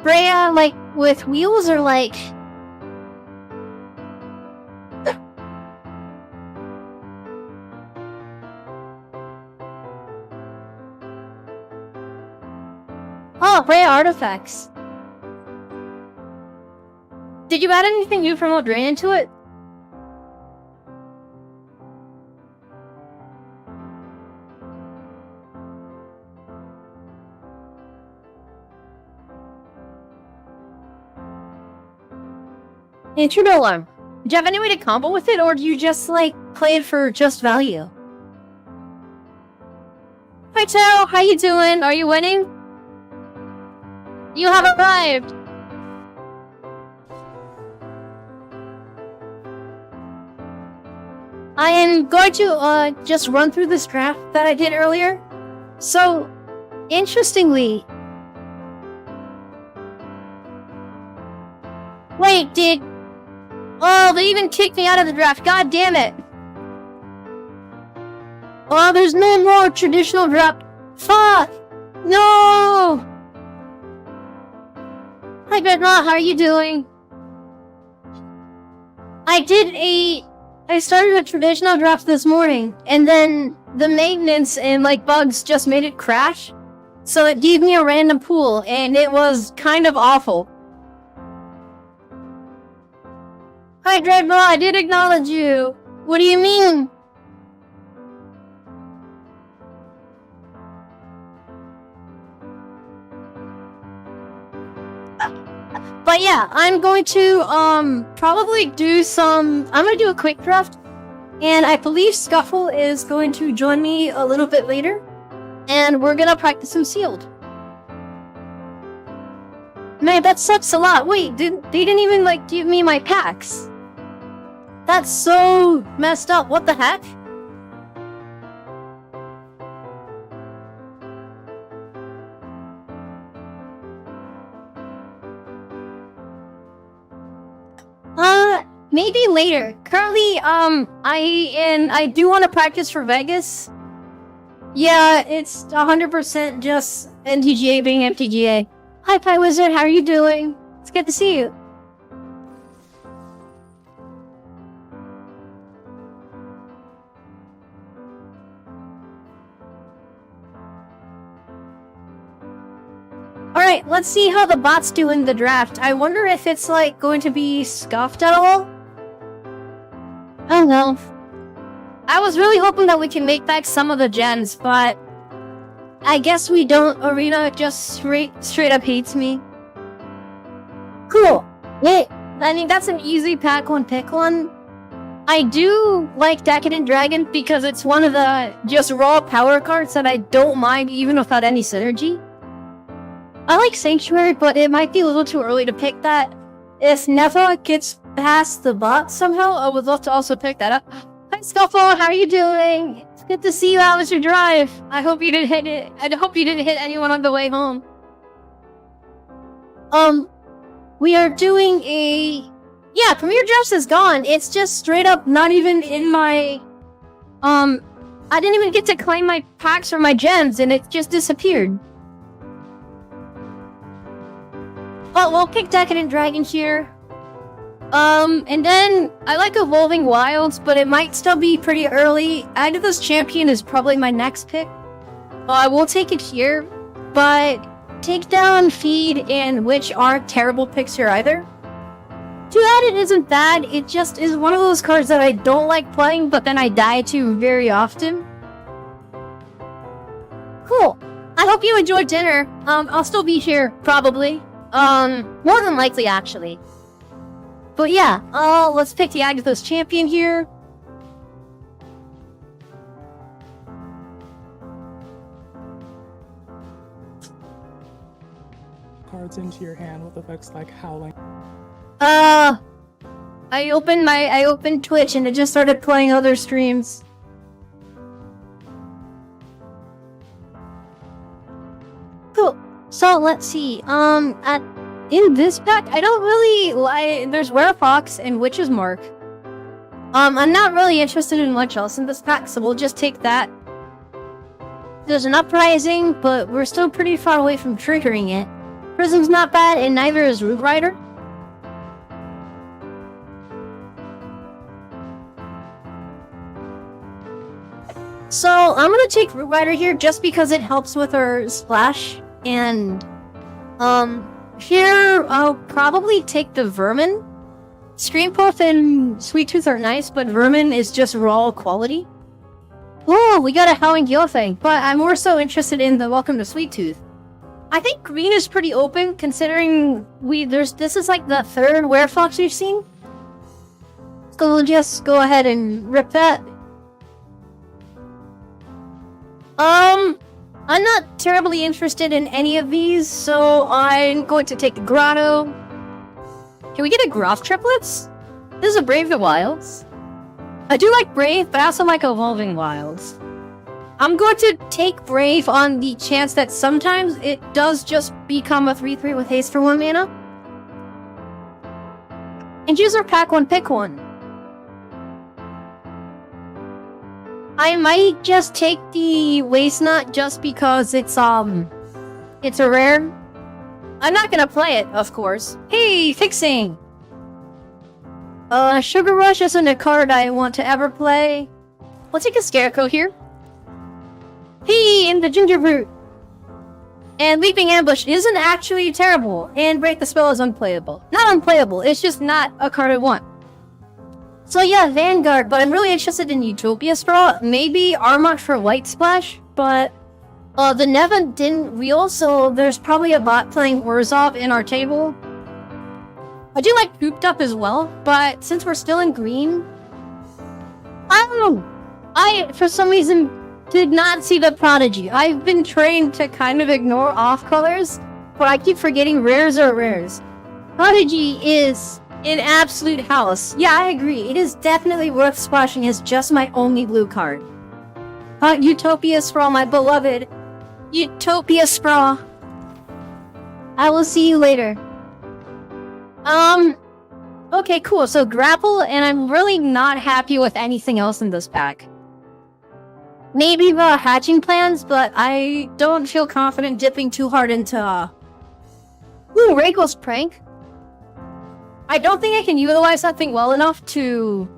Freya, like, with wheels or like... Oh, Freya artifacts. Did you add anything new from Eldraine into it? Intruder alarm. Do you have any way to combo with it, or do you just, like, play it for just value? Hi, Taro. How you doing? Are you winning? You have arrived! I am going to, just run through this draft that I did earlier. So, interestingly... Wait, did... Oh, they even kicked me out of the draft. God damn it. Oh, there's no more traditional draft. Fuck! No! Hi, Bedma. How are you doing? I started a traditional draft this morning, and then the maintenance and, like, bugs just made it crash. So it gave me a random pool, and it was kind of awful. Hi, Dreadball, I did acknowledge you. What do you mean? But yeah, I'm going to, probably do I'm gonna do a quick draft. And I believe Scuffle is going to join me a little bit later. And we're gonna practice some sealed. Man, that sucks a lot. Wait, they didn't even, like, give me my packs. That's so messed up. What the heck? Maybe later. Currently, I do want to practice for Vegas. Yeah, it's 100% just NTGA being MTGA. Hi, Pie Wizard, how are you doing? It's good to see you. Alright, let's see how the bot's doing the draft. I wonder if it's, like, going to be scuffed at all? I don't know. I was really hoping that we can make back some of the gens, but... I guess we don't. Arena just straight up hates me. Cool. Wait, I think that's an easy pack one pick one. I do like Decadent Dragon because it's one of the just raw power cards that I don't mind even without any synergy. I like Sanctuary, but it might be a little too early to pick that. If Nefa gets past the bot somehow, I would love to also pick that up. Hi, Scuffle, how are you doing? It's good to see you. How was your drive? I hope you didn't hit it. I hope you didn't hit anyone on the way home. We are doing a... Yeah, Premier Drafts is gone. It's just straight up not even in my... I didn't even get to claim my packs or my gems, and it just disappeared. Oh, we'll pick Decadent Dragon here. And then I like Evolving Wilds, but it might still be pretty early. Agatha's Champion is probably my next pick. I will take it here, but Takedown, Feed, and Witch aren't terrible picks here either. Too bad it isn't bad, it just is one of those cards that I don't like playing, but then I die to very often. Cool. I hope you enjoyed dinner. I'll still be here, probably. More than likely, actually. But yeah, let's pick the Agatha's Champion here. Cards into your hand with effects like Howling. I opened Twitch and it just started playing other streams. Cool. So let's see. In this pack, I don't really like. There's Werefox and Witch's Mark. I'm not really interested in much else in this pack, so we'll just take that. There's an Uprising, but we're still pretty far away from triggering it. Prism's not bad, and neither is Root Rider. So, I'm gonna take Root Rider here just because it helps with her splash. And, here, I'll probably take the Vermin. Scream Puff and Sweet Tooth are nice, but Vermin is just raw quality. Oh, we got a Howling Gale thing, but I'm more so interested in the Welcome to Sweet Tooth. I think green is pretty open, considering this is like the third Werefox we've seen. So we'll just go ahead and rip that. I'm not terribly interested in any of these, so I'm going to take the Grotto. Can we get a GRUFF triplets? This is a Brave the Wilds. I do like Brave, but I also like Evolving Wilds. I'm going to take Brave on the chance that sometimes it does just become a 3/3 with haste for 1 mana. And choose our pack 1, pick 1. I might just take the Waste Nut just because it's a rare. I'm not gonna play it, of course. Hey, fixing! Sugar Rush isn't a card I want to ever play. We'll take a Scarecrow here. Hey, and the Ginger Root! And Leaping Ambush isn't actually terrible, and Break the Spell is unplayable. Not unplayable, it's just not a card I want. So yeah, Vanguard, but I'm really interested in Utopia Straw. Maybe Armok for White Splash, but the Nevin didn't reel, so there's probably a bot playing Orzhov in our table. I do like Cooped Up as well, but since we're still in green, I don't know. I, for some reason, did not see the Prodigy. I've been trained to kind of ignore off colors, but I keep forgetting rares are rares. Prodigy is an absolute house. Yeah, I agree. It is definitely worth splashing as just my only blue card. Utopia Sprawl, my beloved. Utopia Sprawl. I will see you later. Okay, cool. So Grapple, and I'm really not happy with anything else in this pack. Maybe the Hatching Plans, but I don't feel confident dipping too hard into, Ooh, Reiko's Prank. I don't think I can utilize something well enough to...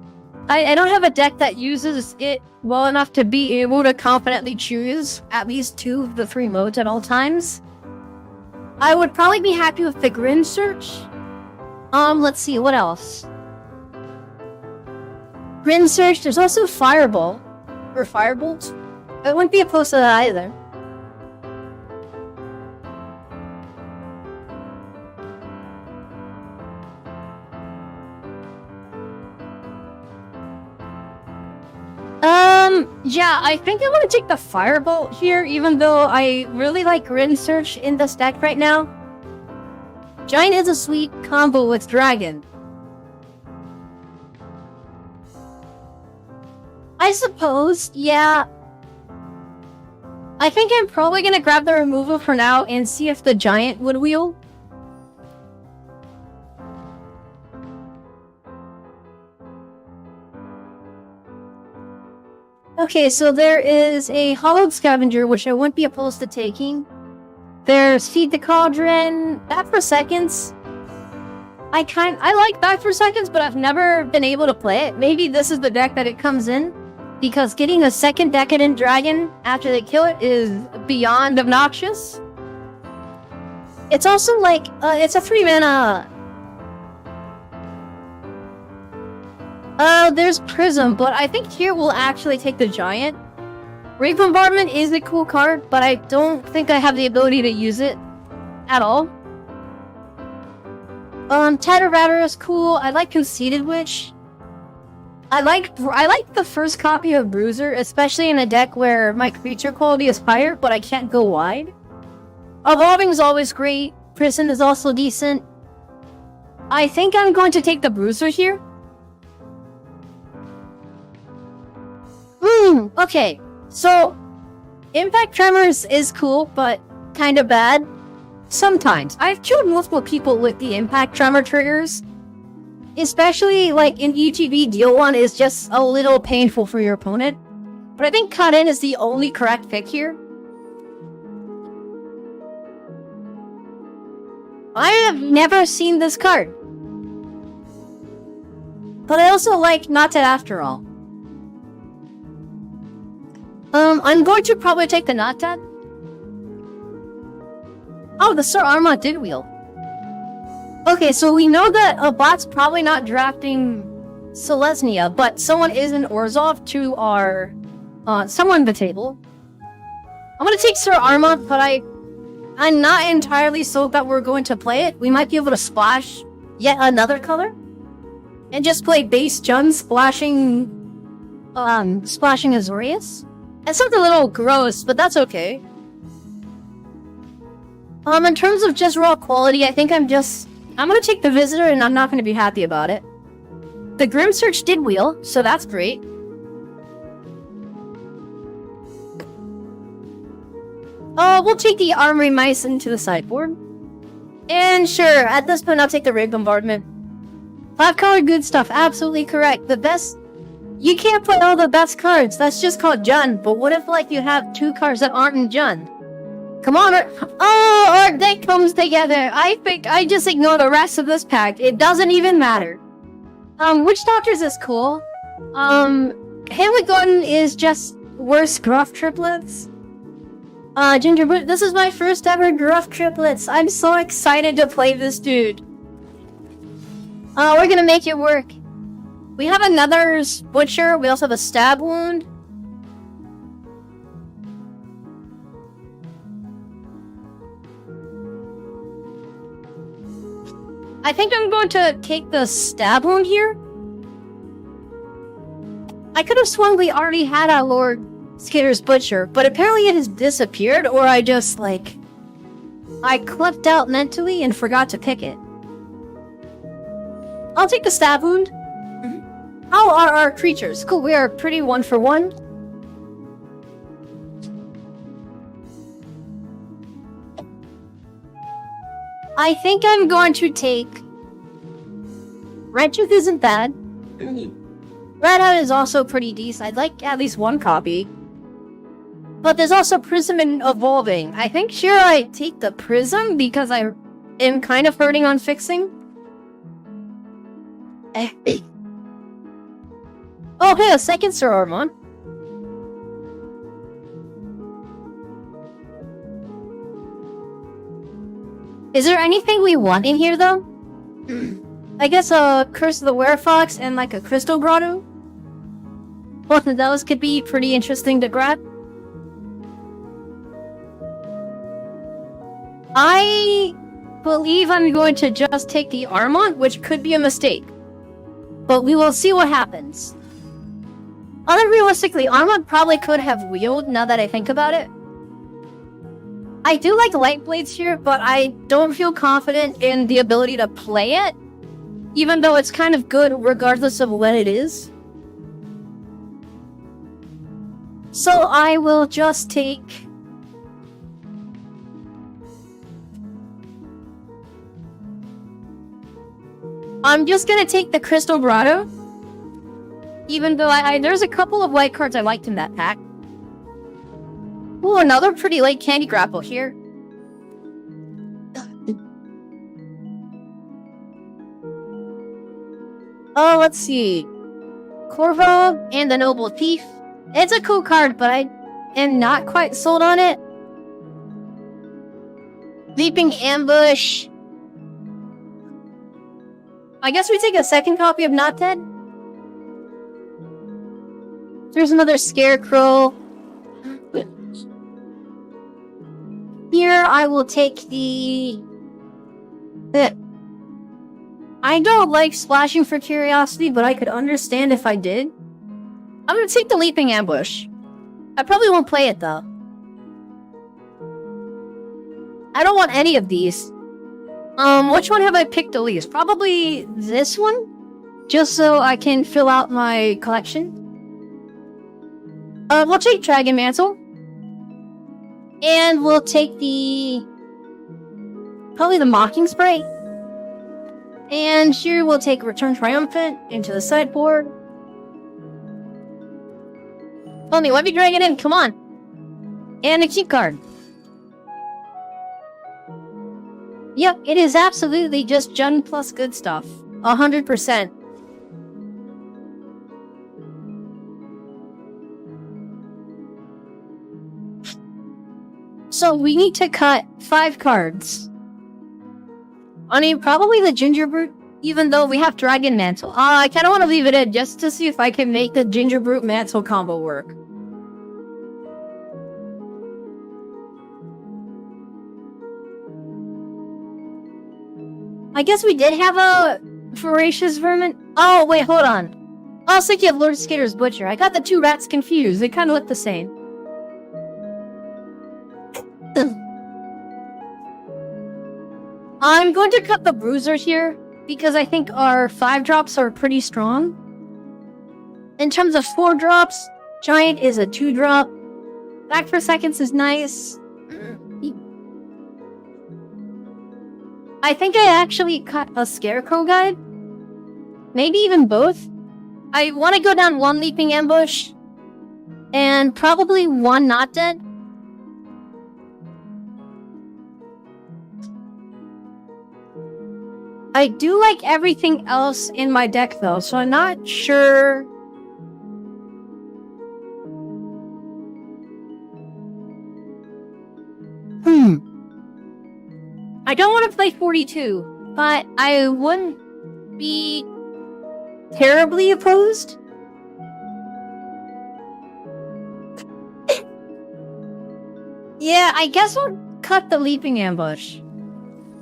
I don't have a deck that uses it well enough to be able to confidently choose at least 2 of the 3 modes at all times. I would probably be happy with the Grin Search. Let's see, what else? Grin Search, there's also Fireball. Or Firebolt. I wouldn't be opposed to that either. Yeah, I think I want to take the Firebolt here, even though I really like Grin Search in this deck right now. Giant is a sweet combo with Dragon. I suppose, yeah. I think I'm probably gonna grab the removal for now and see if the Giant would wheel. Okay, so there is a Hollowed Scavenger, which I wouldn't be opposed to taking. There's Feed the Cauldron, Back for Seconds. I like Back for Seconds, but I've never been able to play it. Maybe this is the deck that it comes in, because getting a second Decadent Dragon after they kill it is beyond obnoxious. It's also like, it's a 3-mana... there's Prism, but I think here we'll actually take the Giant. Ray Bombardment is a cool card, but I don't think I have the ability to use it at all. Tatterbatter is cool. I like Conceited Witch. I like the first copy of Bruiser, especially in a deck where my creature quality is higher, but I can't go wide. Evolving is always great. Prison is also decent. I think I'm going to take the Bruiser here. Okay. So, Impact Tremors is cool, but kind of bad. Sometimes. I've killed multiple people with the Impact Tremor triggers. Especially, like, in ETB, Deal 1 is just a little painful for your opponent. But I think Cut In is the only correct pick here. have never seen this card. But I also like Not Dead after all. I'm going to probably take the Not Dead. Oh, the Sir Armont did wheel. Okay, so we know that a bot's probably not drafting Selesnya, but someone is in Orzhov to our someone in the table. I'm gonna take Sir Armont, but I'm not entirely sold that we're going to play it. We might be able to splash yet another color and just play base Jund splashing Azorius. It sounds a little gross, but that's okay. In terms of just raw quality, I think I'm gonna take the Visitor and I'm not gonna be happy about it. The Grim Search did wheel, so that's great. We'll take the Armory Mice into the sideboard. And sure, at this point I'll take the Rig Bombardment. 5-color good stuff, absolutely correct. The best... You can't play all the best cards, that's just called Jund. But what if, like, you have 2 cards that aren't in Jund? Come on, our deck comes together. I think I just ignore the rest of this pack. It doesn't even matter. Witch Doctors is cool. Hamlet Garden is just worse GRUFF triplets. Gingerbread, this is my first ever GRUFF triplets. I'm so excited to play this dude. We're gonna make it work. We have another Butcher. We also have a Stab Wound. I think I'm going to take the Stab Wound here. I could have sworn we already had our Lord Skitter's Butcher, but apparently it has disappeared, or I just, like... I clipped out mentally and forgot to pick it. I'll take the Stab Wound. How are our creatures? Cool, we are pretty 1-for-1. I think I'm going to take... Red Tooth isn't bad. Red Hat is also pretty decent. I'd like at least 1 copy. But there's also Prism and Evolving. I think sure I take the Prism because I am kind of hurting on fixing. Oh, hey, a second Sir Armont. Is there anything we want in here, though? I guess a Curse of the Werefox and like a Crystal Grotto. Both of those could be pretty interesting to grab. I believe I'm going to just take the Armont, which could be a mistake. But we will see what happens. Unrealistically, Armont probably could have wheeled, now that I think about it. I do like Light Blades here, but I don't feel confident in the ability to play it. Even though it's kind of good regardless of what it is. So I will just take... I'm just gonna take the Crystal Grotto. Even though there's a couple of white cards I liked in that pack. Ooh, another pretty late Candy Grapple here. Oh, let's see. Corvo and the Noble Thief. It's a cool card, but I am not quite sold on it. Leaping Ambush. I guess we take a second copy of Not Dead. There's another Scarecrow. Here, I will take the... I don't like splashing for Curiosity, but I could understand if I did. I'm gonna take the Leaping Ambush. I probably won't play it, though. I don't want any of these. Which one have I picked the least? Probably this one? Just so I can fill out my collection. We'll take Dragon Mantle. And we'll take the... probably the Mocking Spray. And here we'll take Return Triumphant into the sideboard. Tony, let me drag it in, come on. And a key card. Yep, it is absolutely just Jun plus good stuff. 100%. So we need to cut 5 cards. I mean, probably the Gingerbrute, even though we have Dragon Mantle. I kind of want to leave it in just to see if I can make the Gingerbrute Mantle combo work. I guess we did have a Voracious Vermin. Oh, wait, hold on. I was thinking of Lord Skater's Butcher. I got the 2 rats confused. They kind of look the same. I'm going to cut the Bruiser here, because I think our 5-drops are pretty strong. In terms of 4-drops, Giant is a 2-drop. Back for Seconds is nice. I think I actually cut a Scarecrow guide. Maybe even both. I want to go down 1 Leaping Ambush, and probably 1 Not Dead. I do like everything else in my deck though, so I'm not sure. I don't want to play 42, but I wouldn't be terribly opposed. Yeah, I guess we'll cut the Leaping Ambush.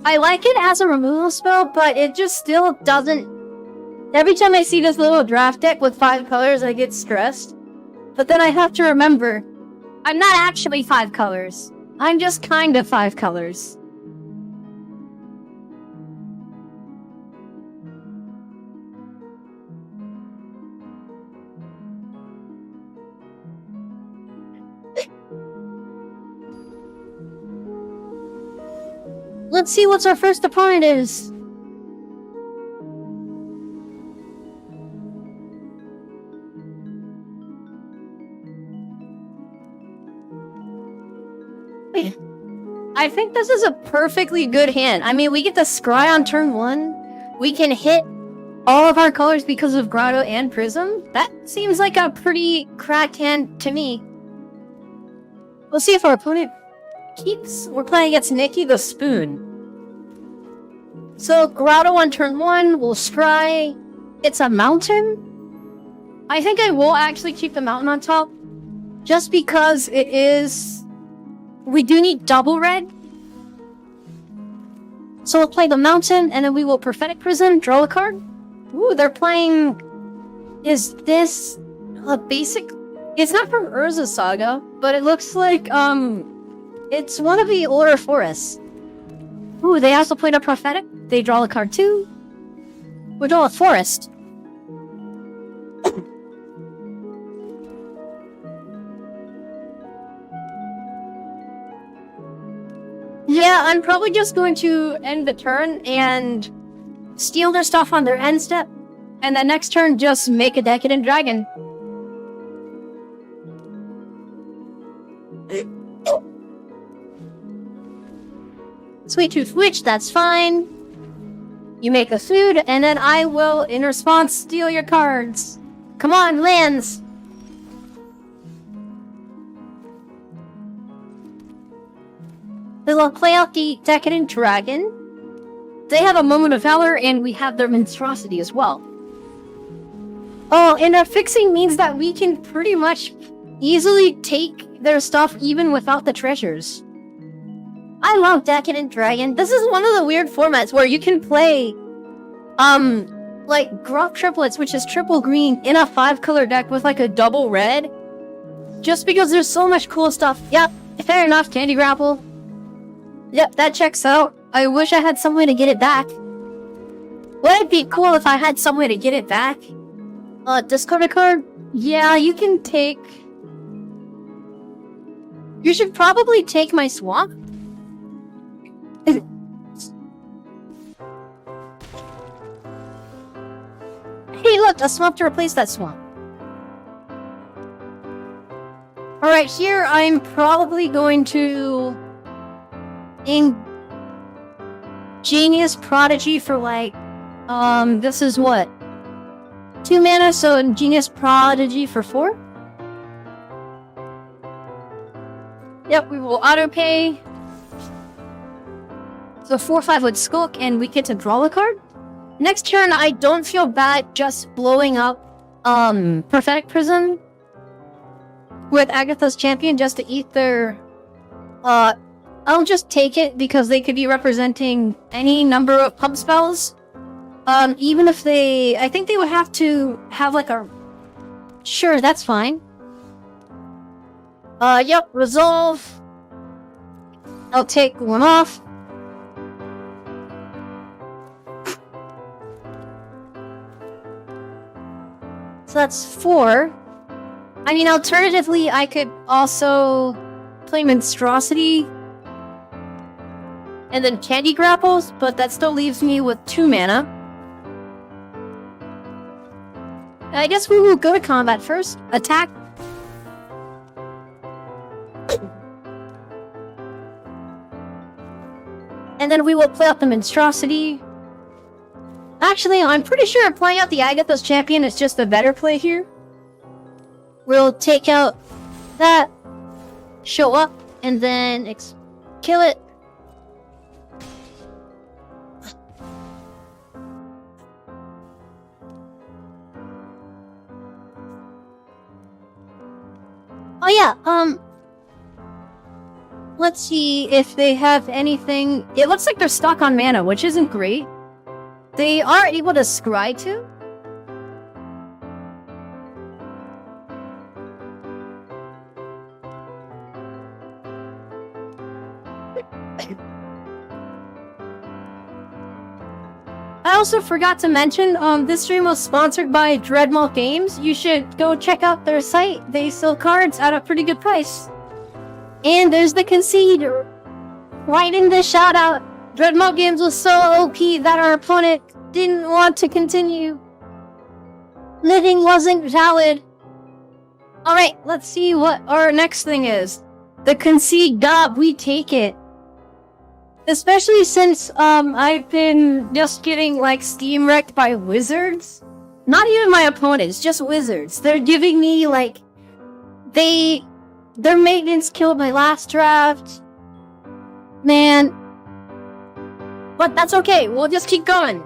I like it as a removal spell, but it just still doesn't... Every time I see this little draft deck with 5 colors, I get stressed. But then I have to remember, I'm not actually 5 colors. I'm just kind of 5 colors. Let's see what our first opponent is. I think this is a perfectly good hand. I mean, we get the Scry on turn 1. We can hit all of our colors because of Grotto and Prism. That seems like a pretty cracked hand to me. We'll see if our opponent keeps... We're playing against Nikki the Spoon. So, Grotto on turn 1, we'll Scry. It's a mountain? I think I will actually keep the mountain on top. Just because it is... We do need double red. So we'll play the mountain, and then we will Prophetic Prism, draw a card. Ooh, they're playing... Is this a basic... It's not from Urza Saga, but it looks like, it's one of the older forests. Ooh, they also played a Prophetic. They draw a card too. We draw a forest. Yeah, I'm probably just going to end the turn and steal their stuff on their end step. And then next turn, just make a Decadent Dragon. Sweet Tooth Witch, that's fine. You make a food, and then I will, in response, steal your cards. Come on, lands! They will play out the Decadent Dragon. They have a Moment of Valor, and we have their Monstrosity as well. Oh, and our fixing means that we can pretty much easily take their stuff even without the treasures. I love Decadent Dragon. This is one of the weird formats where you can play, like GRUFF Triplets, which is triple green, in a 5-color deck with like a double red. Just because there's so much cool stuff. Yep, fair enough, Candy Grapple. Yep, that checks out. I wish I had some way to get it back. Would it be cool if I had some way to get it back? Discard a card? Yeah, you can take... You should probably take my swamp. Hey, look, a swamp to replace that swamp. Alright, here I'm probably going to... Genius Prodigy for like, this is what? 2 mana, so Genius Prodigy for 4? Yep, we will auto-pay. So 4/5 with Skulk, and we get to draw a card. Next turn, I don't feel bad just blowing up Prophetic Prism with Agatha's Champion just to eat their... I'll just take it because they could be representing any number of pump spells. Even if they... I think they would have to have like a... Sure, that's fine. Yep, Resolve. I'll take one off. So that's 4. I mean, alternatively, I could also play Monstrosity and then Candy Grapples, but that still leaves me with 2 mana. I guess we will go to combat first. Attack. And then we will play out the Monstrosity. Actually, I'm pretty sure playing out the Agatha's Champion is just a better play here. We'll take out that, show up, and then kill it. Oh yeah, let's see if they have anything. It looks like they're stuck on mana, which isn't great. They are able to scry too. I also forgot to mention, this stream was sponsored by Dreadmalt Games. You should go check out their site. They sell cards at a pretty good price. And there's the concede right in the shout out. Dreadmalt Games was so OP that our opponent didn't want to continue. Living wasn't valid. Alright, let's see what our next thing is. The concede gob, we take it. Especially since I've been just getting like steam wrecked by wizards. Not even my opponents, just wizards. They're giving me like their maintenance killed my last draft. Man. But that's okay, we'll just keep going.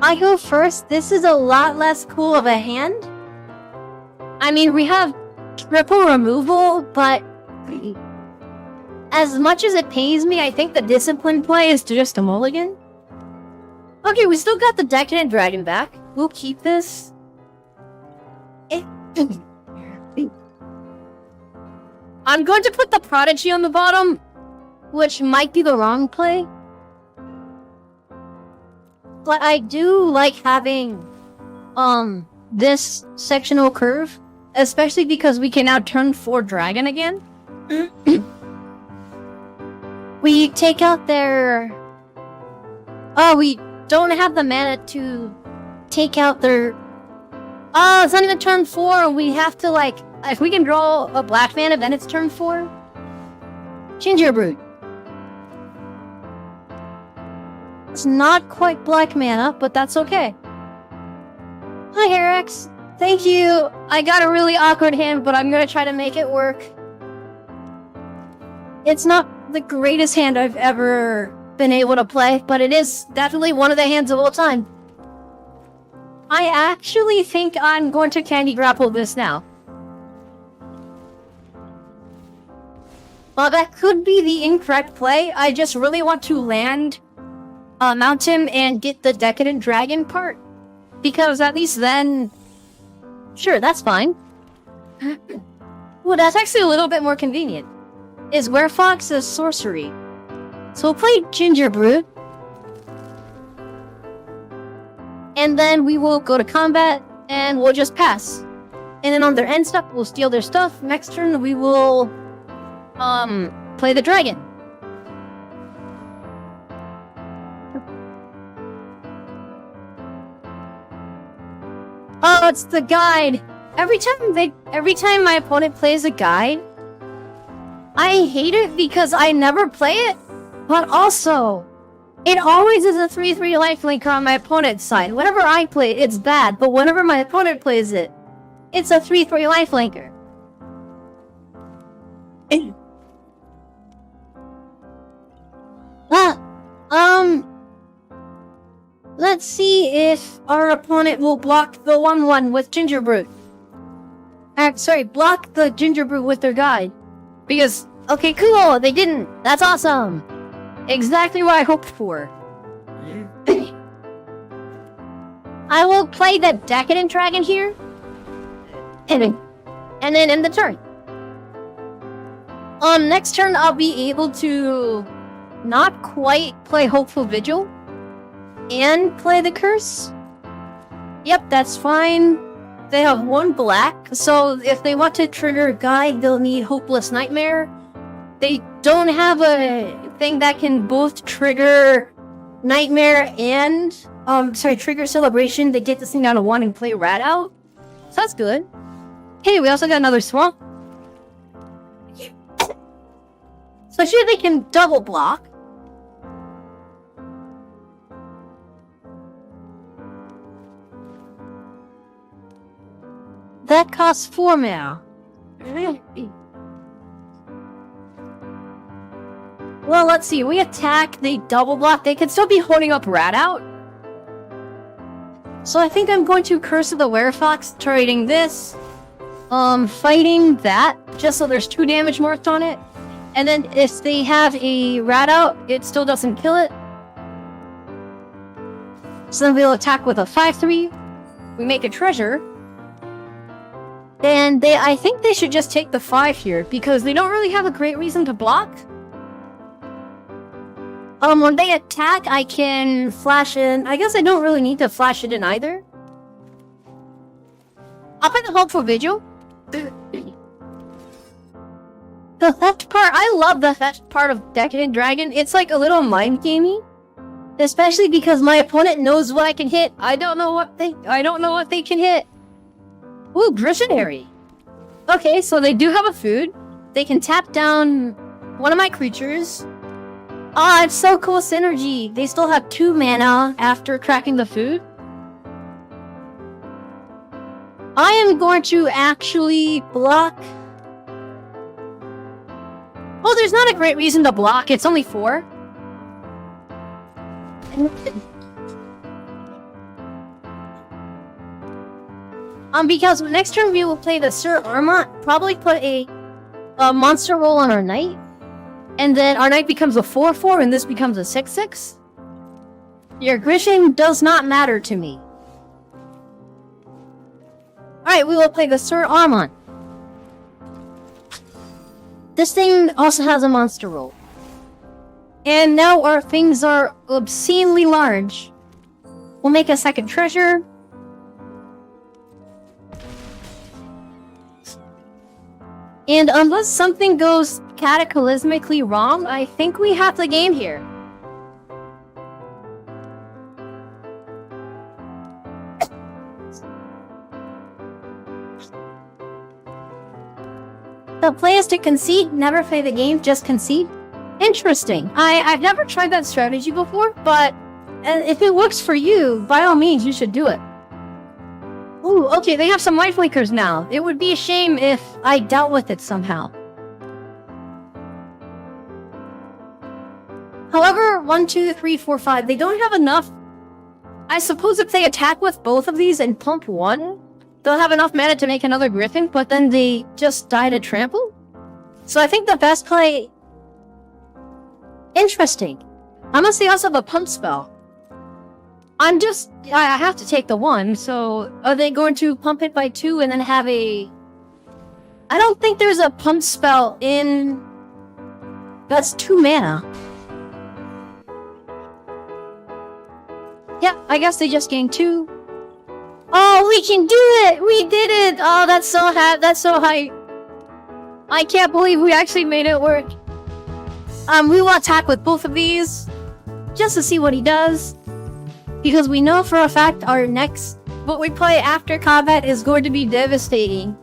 I go first. This is a lot less cool of a hand. I mean, we have triple removal, but as much as it pains me, I think the discipline play is just a mulligan. Okay, we still got the Decadent Dragon back. We'll keep this. I'm going to put the Prodigy on the bottom, which might be the wrong play. But I do like having, this sectional curve, especially because we can now turn 4 dragon again. We take out their... Oh, we don't have the mana to take out their... Oh, it's not even turn 4, we have to, like... If we can draw a black mana, then it's turn 4. Gingerbread. It's not quite black mana, but that's okay. Hi, Herax. Thank you. I got a really awkward hand, but I'm gonna try to make it work. It's not the greatest hand I've ever been able to play, but it is definitely one of the hands of all time. I actually think I'm going to Candy Grapple this now. Well, that could be the incorrect play. I just really want to land... mount him and get the Decadent Dragon part. Because at least then... Sure, that's fine. Well, that's actually a little bit more convenient. Is Werefox a sorcery? So we'll play Gingerbread. And then we will go to combat, and we'll just pass. And then on their end step, we'll steal their stuff. Next turn, we will... play the dragon. Oh, it's the guide. Every time my opponent plays a guide, I hate it because I never play it, but also, it always is a 3/3 lifelinker on my opponent's side. Whenever I play it, it's bad, but whenever my opponent plays it, it's a 3/3 lifelinker. Let's see if our opponent will block the 1/1 with Ginger Brew. Block the Ginger Brew with their guide. Because, okay, cool, they didn't. That's awesome. Exactly what I hoped for. I will play the Decadent Dragon here. And then end the turn. Next turn I'll be able to not quite play Hopeful Vigil and play the Curse. Yep, that's fine. They have 1 black, so if they want to trigger Guide, they'll need Hopeless Nightmare. They don't have a thing that can both trigger Nightmare and, trigger Celebration. They get this thing down to 1 and play Rat out. So that's good. Hey, we also got another Swamp. So here they can double block. That costs 4 mana. Well, let's see. We attack, they double block. They can still be holding up Rat out. So I think I'm going to Curse of the Werefox, trading this. Fighting that, just so there's 2 damage marked on it. And then if they have a Rat out, it still doesn't kill it. So then we'll attack with a 5/3. We make a treasure. And I think they should just take the 5 here, because they don't really have a great reason to block. When they attack, I can flash in. I guess I don't really need to flash it in either. I'll play the Hopeful Vigil. The theft part, I love the theft part of Decadent Dragon. It's like a little mind gamey. Especially because my opponent knows what I can hit. I don't know what they can hit. Ooh, Visionary. Okay, so they do have a food. They can tap down one of my creatures. Ah, it's so cool synergy. They still have 2 mana after cracking the food. I am going to actually block. Well, there's not a great reason to block. It's only 4. Because next turn we will play the Sir Armont. Probably put a monster roll on our knight. And then our knight becomes a 4/4 and this becomes a 6/6. Your aggression does not matter to me. Alright, we will play the Sir Armont. This thing also has a monster roll. And now our things are obscenely large. We'll make a second treasure. And unless something goes cataclysmically wrong, I think we have the game here. The play is to concede, never play the game, just concede. Interesting. I've never tried that strategy before, but if it works for you, by all means, you should do it. Ooh, okay, they have some lifelinkers now. It would be a shame if I dealt with it somehow. However, 1, 2, 3, 4, 5, they don't have enough. I suppose if they attack with both of these and pump 1, they'll have enough mana to make another Griffin, but then they just die to trample. So I think the best play... Interesting. Unless they also have a pump spell. I have to take the 1, so are they going to pump it by 2 and then have a... I don't think there's a pump spell in... That's 2 mana. Yeah, I guess they just gained 2. Oh, we can do it! We did it! Oh, that's so high. I can't believe we actually made it work. We will attack with both of these, just to see what he does. Because we know for a fact our next what we play after combat is going to be devastating.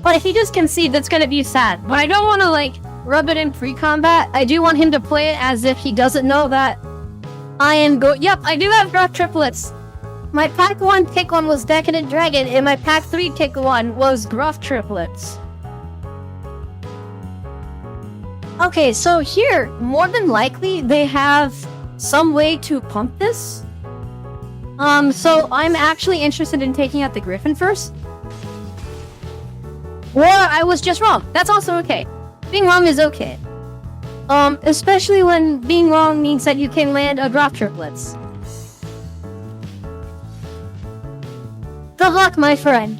But if he just concedes, that's gonna be sad. But I don't want to, like, rub it in pre-combat. I do want him to play it as if he doesn't know that I am Yep, I do have GRUFF triplets. My pack 1 pick 1 was Decadent Dragon, and my pack 3 pick 1 was GRUFF triplets. Okay, so here, more than likely, they have some way to pump this. So I'm actually interested in taking out the Griffin first. Or I was just wrong. That's also okay. Being wrong is okay. Especially when being wrong means that you can land a GRUFF triplets. Good luck, my friend.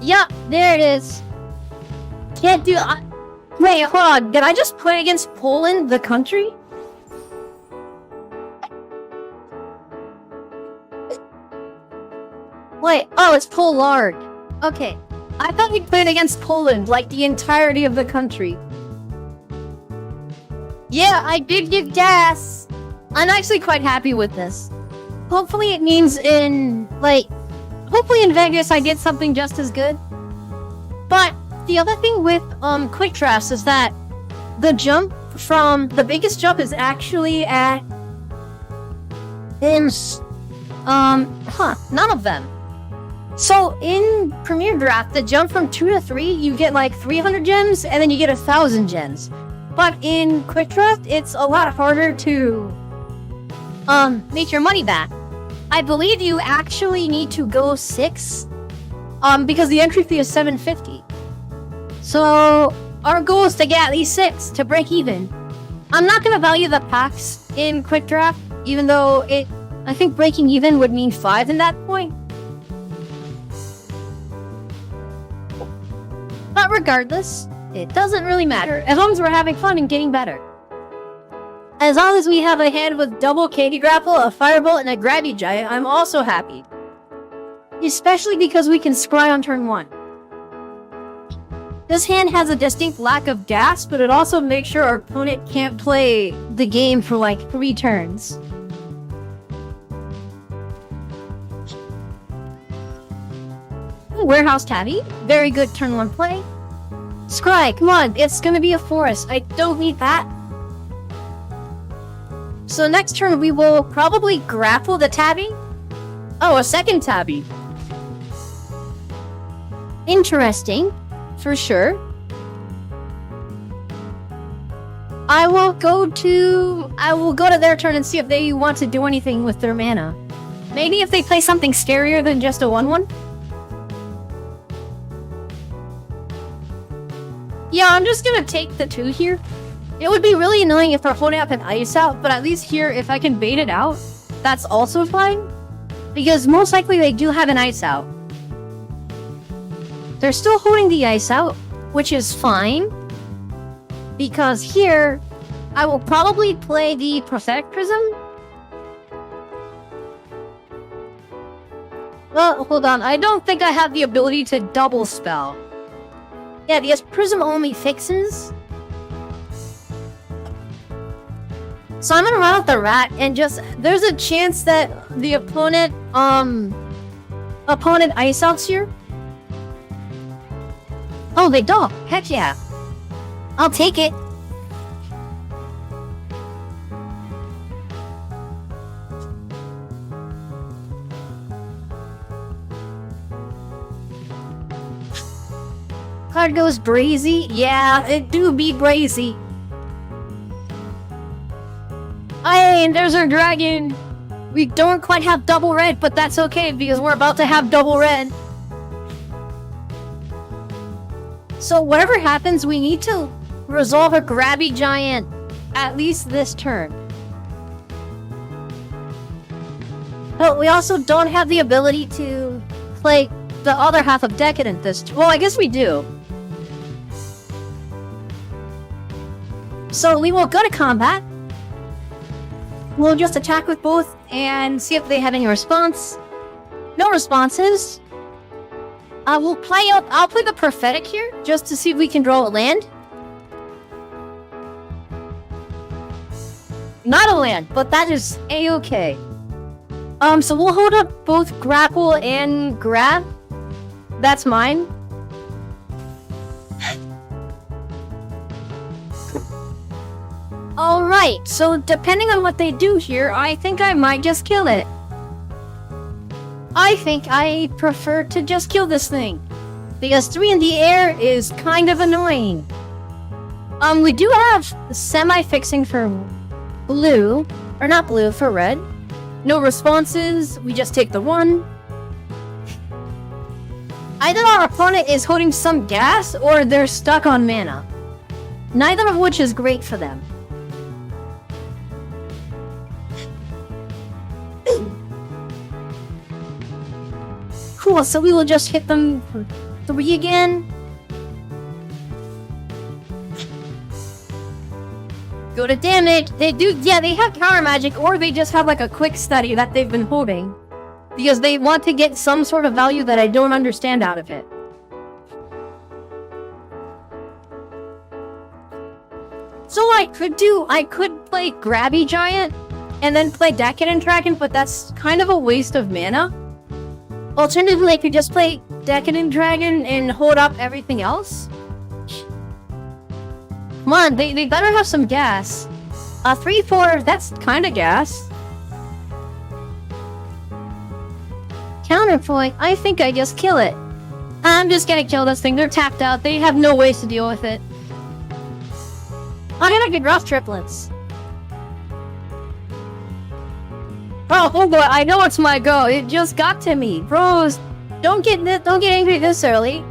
Yeah, there it is. Can't do... Wait, hold on. Did I just play against Poland, the country? Wait, oh, it's Pollard. Okay. I thought we played against Poland, like the entirety of the country. Yeah, I did give gas. I'm actually quite happy with this. Hopefully it means hopefully in Vegas I get something just as good. But the other thing with quick drafts is that the biggest jump is actually at none of them. So in Premier Draft, the jump from 2 to 3, you get like 300 gems, and then you get 1,000 gems. But in Quick Draft, it's a lot harder to make your money back. I believe you actually need to go 6, because the entry fee is $7.50. So our goal is to get at least 6 to break even. I'm not gonna value the packs in Quick Draft, even though I think breaking even would mean 5 in that point. But regardless, it doesn't really matter, as long as we're having fun and getting better. As long as we have a hand with double Candy Grapple, a Firebolt, and a Grabby Giant, I'm also happy. Especially because we can scry on turn 1. This hand has a distinct lack of gas, but it also makes sure our opponent can't play the game for like 3 turns. Warehouse Tabby, very good turn 1 play. Scry, come on, it's gonna be a forest. I don't need that. So next turn we will probably grapple the Tabby. Oh, a second Tabby. Interesting, for sure. I will go to their turn and see if they want to do anything with their mana. Maybe if they play something scarier than just a 1/1. Yeah, I'm just gonna take the 2 here. It would be really annoying if our opponent up an ice out, but at least here, if I can bait it out, that's also fine. Because most likely they do have an ice out. They're still holding the ice out, which is fine. Because here, I will probably play the Prophetic Prism. Well, hold on, I don't think I have the ability to double spell. Yeah, because Prism only fixes. So I'm gonna run out the rat and there's a chance that the opponent ice outs here. Oh, they don't. Heck yeah. I'll take it. Card goes Brazy. Yeah, it do be Brazy. Hey, there's our dragon. We don't quite have double red, but that's okay because we're about to have double red. So whatever happens, we need to resolve a Grabby Giant at least this turn. But we also don't have the ability to play the other half of Decadent this turn. Well, I guess we do. So we will go to combat. We'll just attack with both and see if they have any response. No responses. I'll play the Prophetic here, just to see if we can draw a land. Not a land, but that is a-okay. So we'll hold up both grapple and grab. That's mine. Alright, so depending on what they do here, I think I might just kill it. I think I prefer to just kill this thing, because 3 in the air is kind of annoying. We do have semi-fixing for blue, or not blue, for red. No responses, we just take the 1. Either our opponent is holding some gas, or they're stuck on mana. Neither of which is great for them. Cool, so we will just hit them for 3 again. Go to damage. They have counter magic, or they just have like a quick study that they've been holding. Because they want to get some sort of value that I don't understand out of it. So I could play Grabby Giant, and then play Decadent Dragon, but that's kind of a waste of mana. Alternatively, I could just play Decadent Dragon and hold up everything else. Come on, they better have some gas. 3-4, that's kind of gas. Counterpoint, I think I just kill it. I'm just gonna kill this thing. They're tapped out. They have no ways to deal with it. I'm gonna get GRUFF triplets. Oh boy, I know it's my go. It just got to me. Bros, don't get angry this early.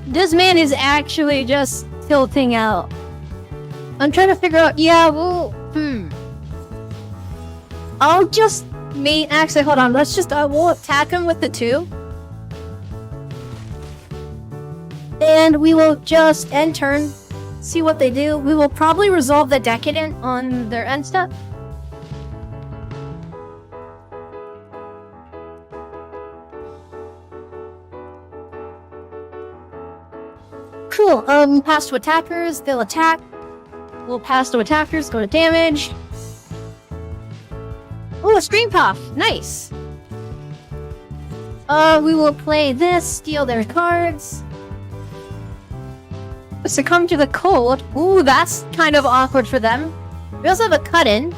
This man is actually just tilting out. I'm trying to figure out, I'll just actually, hold on, let's just, we'll attack him with the 2. And we will just end turn, see what they do. We will probably resolve the Decadent on their end step. Cool, pass to attackers, they'll attack. We'll pass to attackers, go to damage. Oh, a Scream Puff, nice. We will play this, steal their cards. Succumb to the cold. Ooh, that's kind of awkward for them. We also have a cut-in.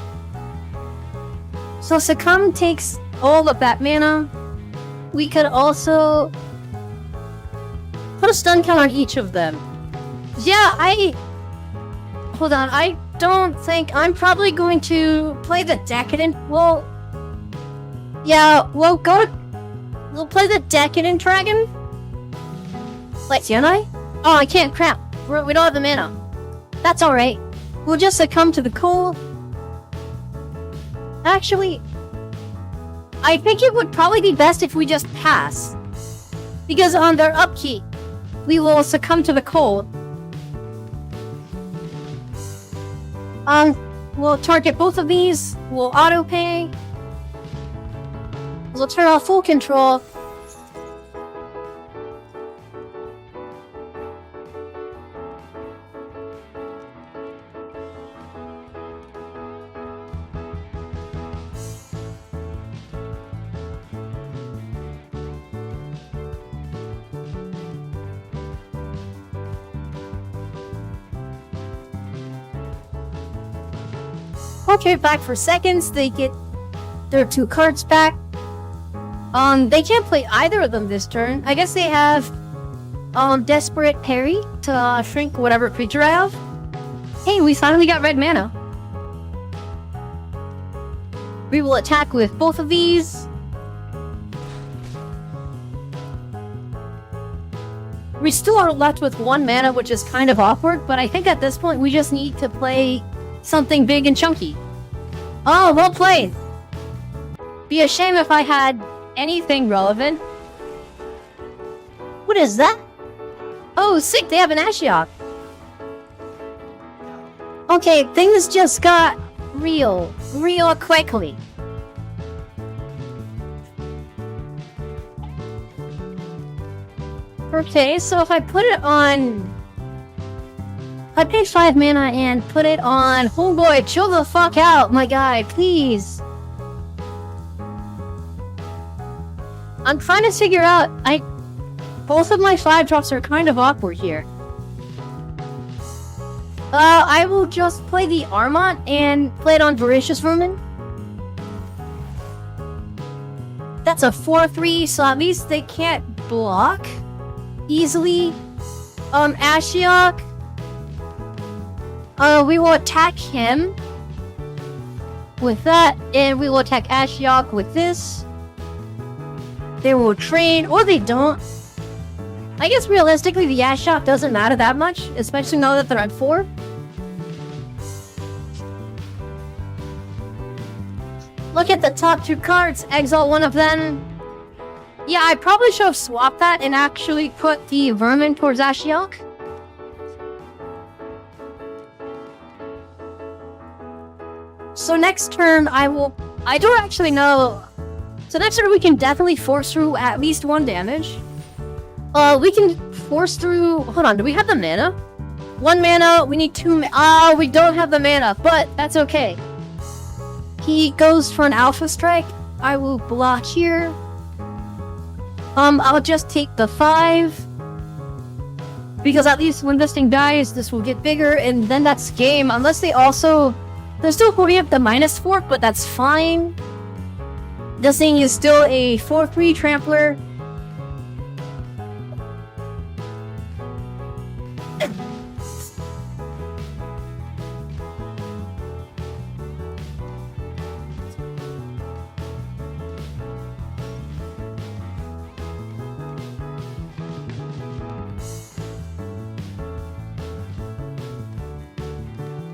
So Succumb takes all of that mana. We could also put a stun count on each of them. Yeah, hold on, I don't think... I'm probably going to play the Decadent... We'll play the Decadent Dragon. Like, can I? Oh, I can't, crap. We don't have the mana. That's alright. We'll just succumb to the cold. Actually, I think it would probably be best if we just pass. Because on their upkeep, we will succumb to the cold. We'll target both of these. We'll auto-pay. We'll turn off full control. Okay, back for seconds. They get their 2 cards back. They can't play either of them this turn. I guess they have Desperate Parry to shrink whatever creature I have. Hey, we finally got red mana. We will attack with both of these. We still are left with 1 mana, which is kind of awkward, but I think at this point we just need to play something big and chunky. Oh, well played. Be a shame if I had anything relevant. What is that? Oh, sick, they have an Ashiok. Okay, things just got real quickly. Okay, so if I put it on I pay 5 mana and put it on. Homeboy, chill the fuck out, my guy, please. I'm trying to figure out. Both of my 5-drops are kind of awkward here. I will just play the Armont and play it on Voracious Vermin. That's a 4/3, so at least they can't block easily. Ashiok. We will attack him with that, and we will attack Ashiok with this. They will train, or they don't. I guess realistically, the Ashiok doesn't matter that much, especially now that they're at 4. Look at the top 2 cards, exile one of them. Yeah, I probably should have swapped that and actually put the Vermin towards Ashiok. So next turn, I don't actually know. So next turn, we can definitely force through at least 1 damage. We can force through. Hold on, do we have the mana? 1 mana. We need 2. We don't have the mana, but that's okay. He goes for an Alpha Strike. I will block here. I'll just take the 5. Because at least when this thing dies, this will get bigger, and then that's game. Unless they also. They're still putting up the -4, but that's fine. This thing is still a 4/3 trampler.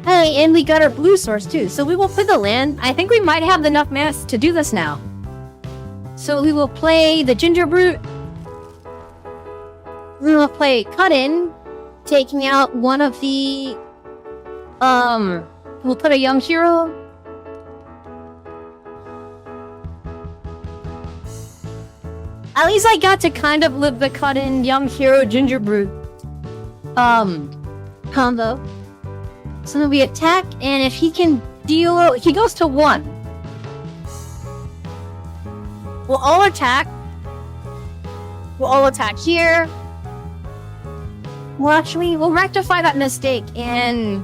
Hey, and we got our blue source too, so we will play the land. I think we might have enough mana to do this now. So we will play the Ginger Brute. We will play Cut In, taking out one of the... We'll put a Young Hero. At least I got to kind of live the Cut In Young Hero Ginger Brute combo. So then we attack, and if he can deal... He goes to 1. We'll all attack. We'll all attack here. Well, actually, we'll rectify that mistake and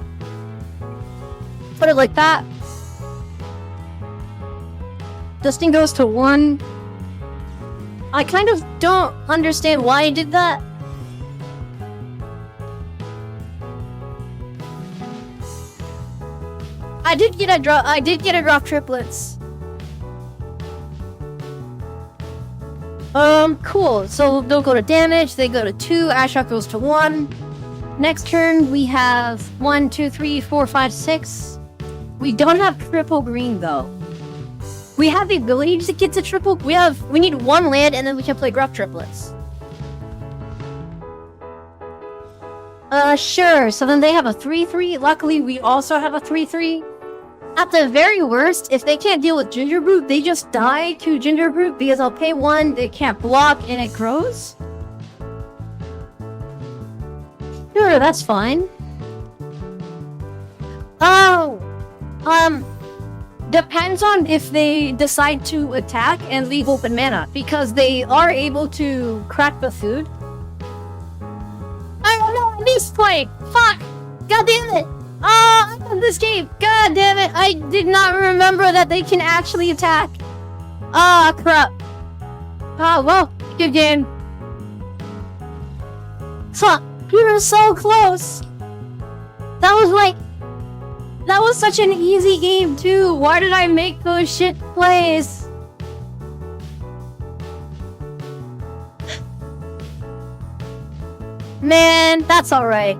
put it like that. This thing goes to 1. I kind of don't understand why I did that. I did get a drop triplets. Cool. So they'll go to damage, they go to 2, Ashiok goes to 1. Next turn we have 1, 2, 3, 4, 5, 6. We don't have triple green though. We have the ability to get to triple. We need 1 land and then we can play GRUFF triplets. Sure. So then they have a 3/3. Luckily, we also have a 3/3. At the very worst, if they can't deal with Ginger Brute, they just die to Ginger Brute because I'll pay 1, they can't block, and it grows. Sure, that's fine. Oh, depends on if they decide to attack and leave open mana, because they are able to crack the food. I don't know at this point. Fuck! God damn it! I won this game! God damn it! I did not remember that they can actually attack. Ah, crap. Well, good game. Fuck, we were so close. That was such an easy game too. Why did I make those shit plays? Man, that's alright.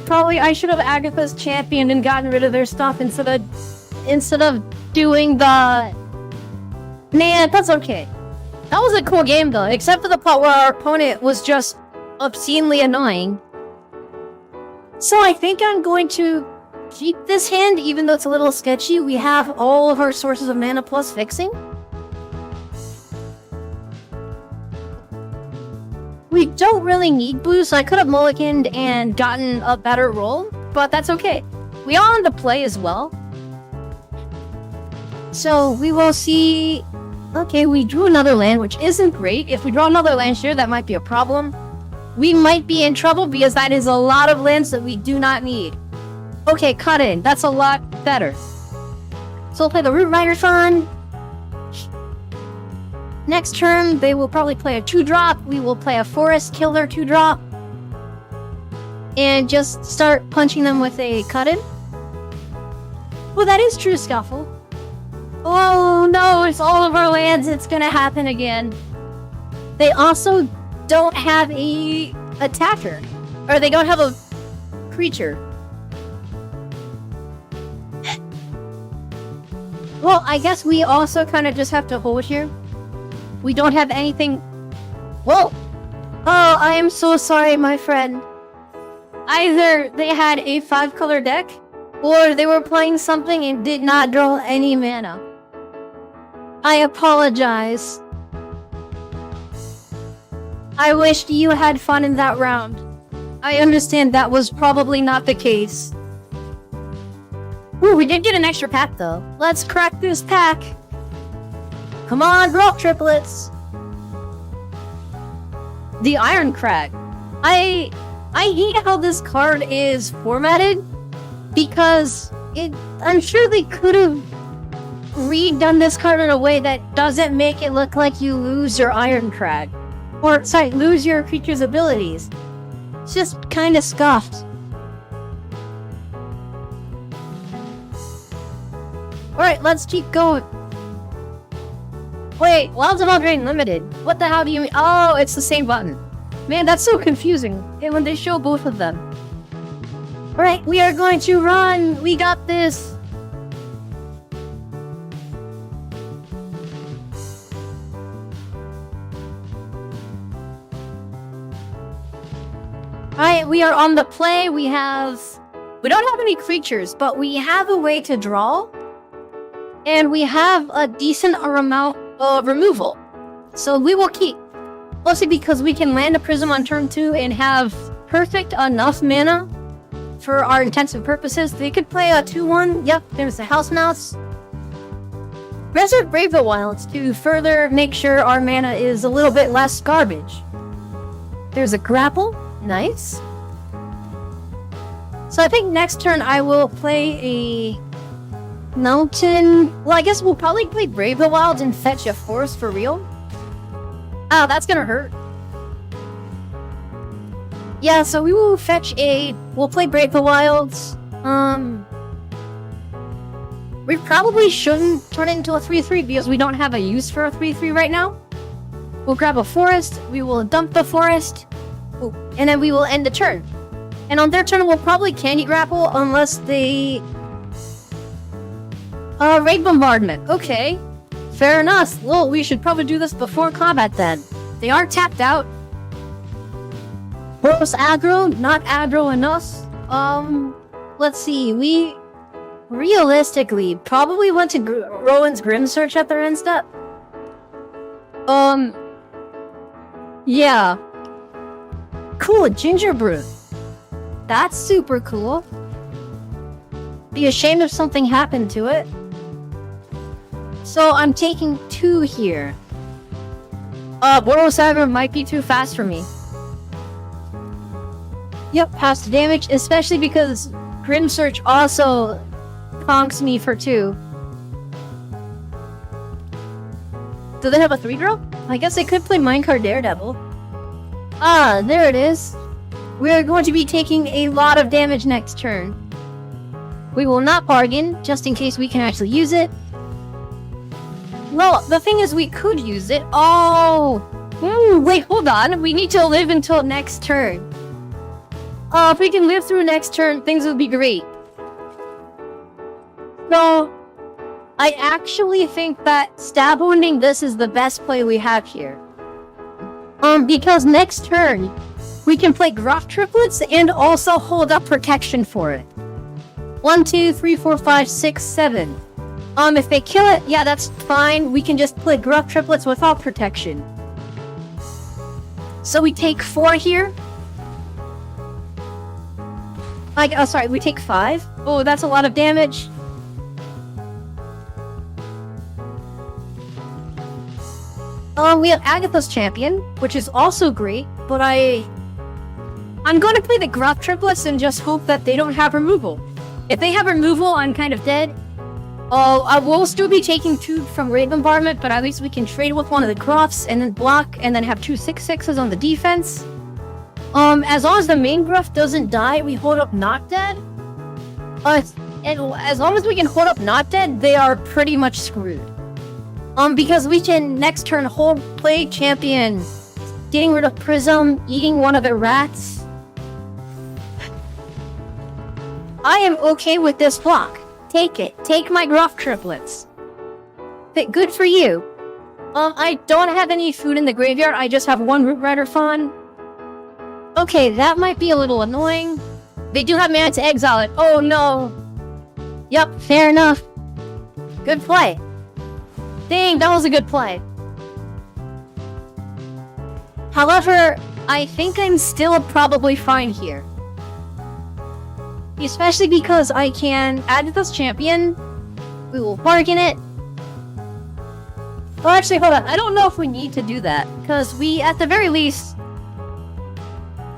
I should have Agatha's championed and gotten rid of their stuff instead of doing the... Man, that's okay. That was a cool game though, except for the part where our opponent was just obscenely annoying. So I think I'm going to keep this hand, even though it's a little sketchy. We have all of our sources of mana plus fixing. We don't really need blue, so I could have mulliganed and gotten a better roll, but that's okay. We are on the play as well. So we will see. Okay, we drew another land, which isn't great. If we draw another land here, that might be a problem. We might be in trouble because that is a lot of lands that we do not need. Okay, cut in. That's a lot better. So we'll play the Root Rider Fund. Next turn, they will probably play a 2-drop. We will play a Forest Killer 2-drop. And just start punching them with a cut-in. Well, that is True Scuffle. Oh no, it's all of our lands. It's gonna happen again. They also don't have a attacker. Or they don't have a creature. Well, I guess we also kind of just have to hold here. We don't have anything. Whoa! Oh, I am so sorry, my friend. Either they had a 5-color deck, or they were playing something and did not draw any mana. I apologize. I wished you had fun in that round. I understand that was probably not the case. Ooh, we did get an extra pack though. Let's crack this pack. Come on, drop triplets. The Iron Crag. I hate how this card is formatted because I'm sure they could have redone this card in a way that doesn't make it look like you lose your Iron Crag. Or, sorry, lose your creature's abilities. It's just kind of scuffed. Alright, let's keep going. Wait, Wilds of Eldraine Limited. What the hell do you mean? Oh, it's the same button. Man, that's so confusing. And when they show both of them. Alright, we are going to run. We got this. Alright, we are on the play. We don't have any creatures, but we have a way to draw. And we have a decent amount of removal. So we will keep. Mostly because we can land a Prism on turn 2 and have perfect enough mana for our intensive purposes. They could play a 2-1. Yep, there's the House Mouse. Resurrect Brave the Wilds to further make sure our mana is a little bit less garbage. There's a Grapple. Nice. So I think next turn I will play a Mountain. Well, I guess we'll probably play Brave the Wilds and fetch a Forest for real. Oh, that's gonna hurt. Yeah, so we will we'll play Brave the Wilds. We probably shouldn't turn it into a 3-3 because we don't have a use for a 3-3 right now. We'll grab a Forest, we will dump the Forest, and then we will end the turn. And on their turn, we'll probably Candy Grapple unless they... Raid Bombardment. Okay. Fair enough. Well, we should probably do this before combat then. They are tapped out. Boros aggro, not aggro enough. Let's see. We realistically probably went to Rowan's Grim Search at their end step. Yeah. Cool, Gingerbread. That's super cool. Be ashamed if something happened to it. So I'm taking 2 here. Boros aggro might be too fast for me. Yep, pass the damage, especially because Grim Search also conks me for 2. Do they have a 3-drop? I guess they could play Minecart Daredevil. Ah, there it is. We are going to be taking a lot of damage next turn. We will not bargain, just in case we can actually use it. Well, the thing is we could use it. Oh! Wait, hold on. We need to live until next turn. Oh, if we can live through next turn, things would be great. So, I actually think that stab wounding this is the best play we have here. Because next turn, we can play Gruff Triplets and also hold up protection for it. 1, 2, 3, 4, 5, 6, 7. If they kill it, yeah, that's fine. We can just play Gruff Triplets without protection. So we take 4 here. Sorry, we take 5. Oh, that's a lot of damage. We have Agatha's Champion, which is also great, but I'm going to play the GRUFF triplets and just hope that they don't have removal. If they have removal, I'm kind of dead. I will still be taking 2 from Raid Bombardment, but at least we can trade with one of the GRUFFs and then block and then have 2 6/6s on the defense. As long as the main GRUFF doesn't die, we hold up Not Dead. And as long as we can hold up Not Dead, they are pretty much screwed. Because we can next turn hold play champion, getting rid of Prism, eating one of the rats. I am okay with this block. Take it. Take my GRUFF triplets. Good for you. I don't have any food in the graveyard. I just have 1 Root Rider Fawn. Okay, that might be a little annoying. They do have mana to exile it. Oh no. Yep, fair enough. Good play. Dang, that was a good play. However, I think I'm still probably fine here. Especially because I can add this champion. We will bargain it. Oh, actually, hold on. I don't know if we need to do that. Because we, at the very least,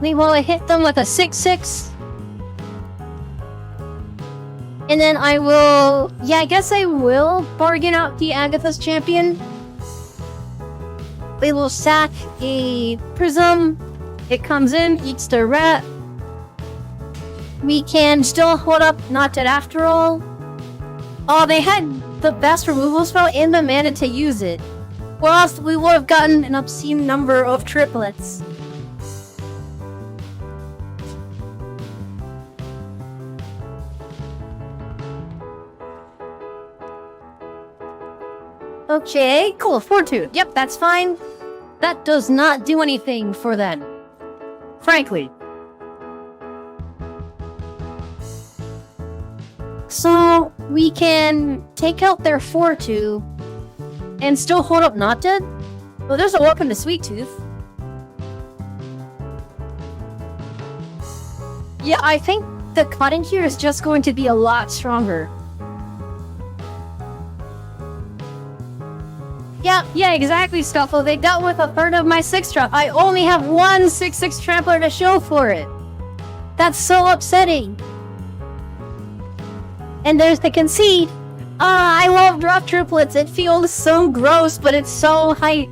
we will hit them with a 6/6. And then I will... Yeah, I guess I will bargain out the Agatha's Champion. We will sack a Prism. It comes in, eats the rat. We can still hold up Not Dead after all. Oh, they had the best removal spell and the mana to use it. Or else we would have gotten an obscene number of triplets. Okay, cool. Fortitude. Yep, that's fine. That does not do anything for them. Frankly. So, we can take out their 4/2 and still hold up Not Dead? Well, there's a Welcome to Sweet Tooth. Yeah, I think the cut in here is just going to be a lot stronger. Yeah, exactly, Scuffle. They dealt with a third of my 6-drop. I only have 1 6/6 trampler to show for it. That's so upsetting. And there's the concede. I love drop triplets. It feels so gross, but it's so hype.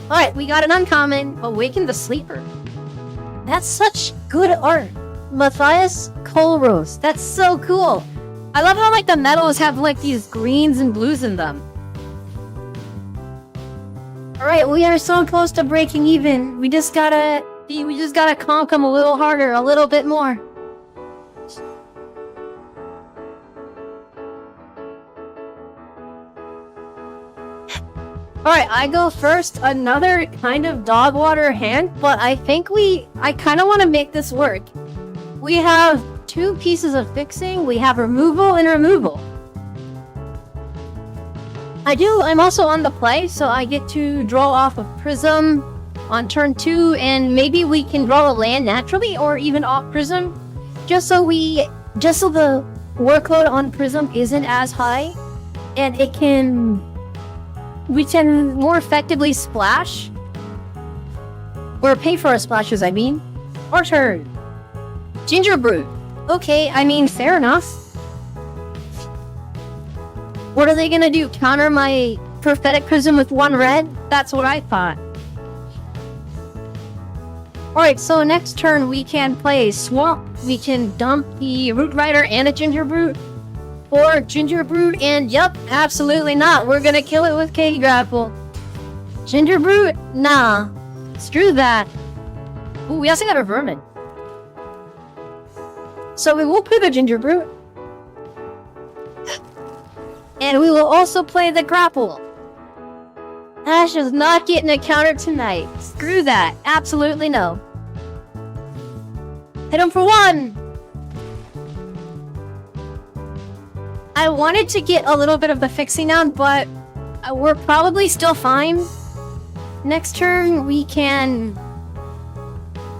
Alright, we got an uncommon. Awaken the Sleeper. That's such good art. Matthias Colrose. That's so cool. I love how like the medals have like these greens and blues in them. Alright, we are so close to breaking even. We just gotta conk them a little harder, a little bit more. Alright, I go first. Another kind of dog water hand, but I think I kind of want to make this work. We have 2 pieces of fixing. We have removal and removal. I'm also on the play, so I get to draw off a Prism on turn 2, and maybe we can draw a land naturally, or even off Prism, just so the workload on Prism isn't as high, and we can more effectively splash. Or pay for our splashes, I mean. Our turn. Ginger Brute. Okay, I mean, fair enough. What are they gonna do? Counter my Prophetic Prism with 1 red? That's what I thought. Alright, so next turn we can play Swamp. We can dump the Root Rider and a Ginger Brute. Or Ginger Brute, and yep, absolutely not. We're gonna kill it with K-Grapple. Ginger Brute? Nah. Screw that. Ooh, we also got a Vermin. So we will play the Ginger Brute. And we will also play the Grapple. Ash is not getting a counter tonight. Screw that. Absolutely no. Hit him for 1! I wanted to get a little bit of the fixing on, but we're probably still fine. Next turn, we can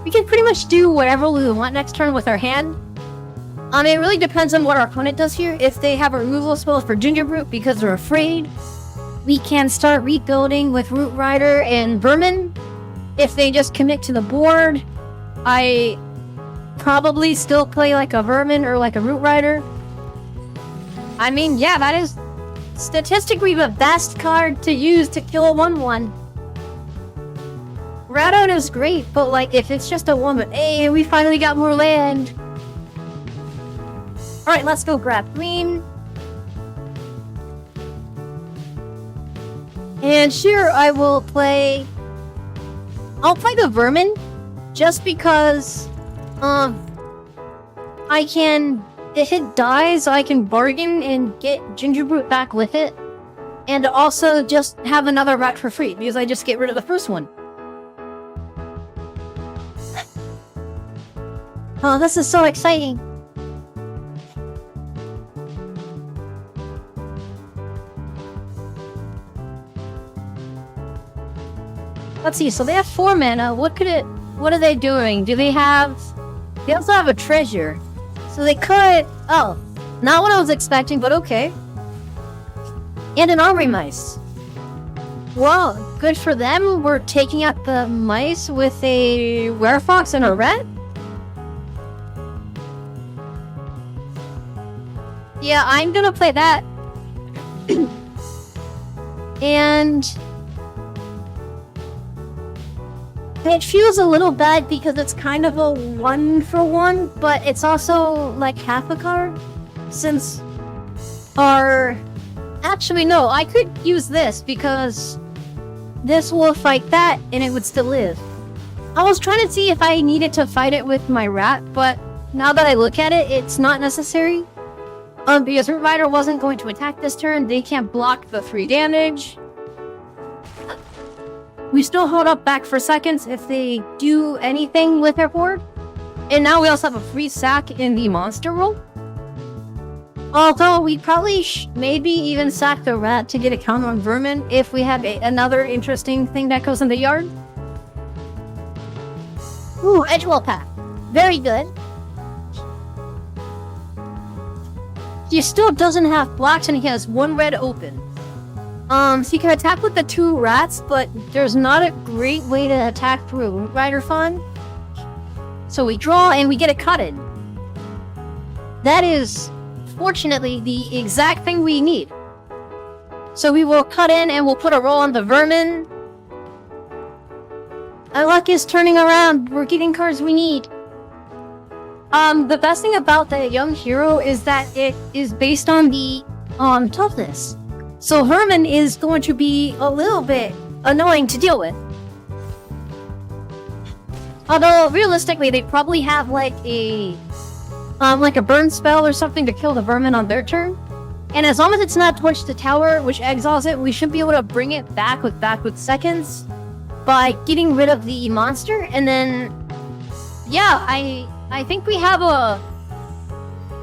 pretty much do whatever we want next turn with our hand. It really depends on what our opponent does here. If they have a removal spell for Gingerbrute because they're afraid, we can start rebuilding with Root Rider and Vermin. If they just commit to the board, I probably still play like a Vermin or like a Root Rider. I mean, yeah, that is statistically the best card to use to kill a 1/1. Radout is great, but like if it's just a 1/1, hey, we finally got more land. Alright, let's go grab green. And sure, I'll play the Vermin, just because, if it dies, I can bargain and get Gingerbrute back with it. And also just have another rat for free, because I just get rid of the first one. Oh, this is so exciting. Let's see, so they have 4 mana. What are they doing? They also have a treasure. So they could, oh, not what I was expecting, but okay. And an armory mice. Well, good for them. We're taking out the mice with a werefox and a rat. Yeah, I'm gonna play that. And it feels a little bad because it's kind of a 1-for-1, but it's also like half a card. Since actually no, I could use this because this will fight that and it would still live. I was trying to see if I needed to fight it with my rat, but now that I look at it, it's not necessary. Because Root Rider wasn't going to attack this turn, they can't block the 3 damage. We still hold up back for seconds if they do anything with their board. And now we also have a free sack in the monster roll. Although we probably maybe even sack the rat to get a counter on Vermin if we have another interesting thing that goes in the yard. Ooh, Edgewell Path. Very good. He still doesn't have blocks and he has 1 red open. So you can attack with the 2 rats, but there's not a great way to attack through a Root Rider Fawn. So we draw and we get a cut-in. That is, fortunately, the exact thing we need. So we will cut in and we'll put a roll on the Vermin. Our luck is turning around. We're getting cards we need. The best thing about the young hero is that it is based on the toughness. So Vermin is going to be a little bit annoying to deal with. Although realistically, they probably have like a burn spell or something to kill the Vermin on their turn. And as long as it's not towards the tower, which exiles it, we should be able to bring it back with seconds by getting rid of the monster. And then, yeah, I think we have a...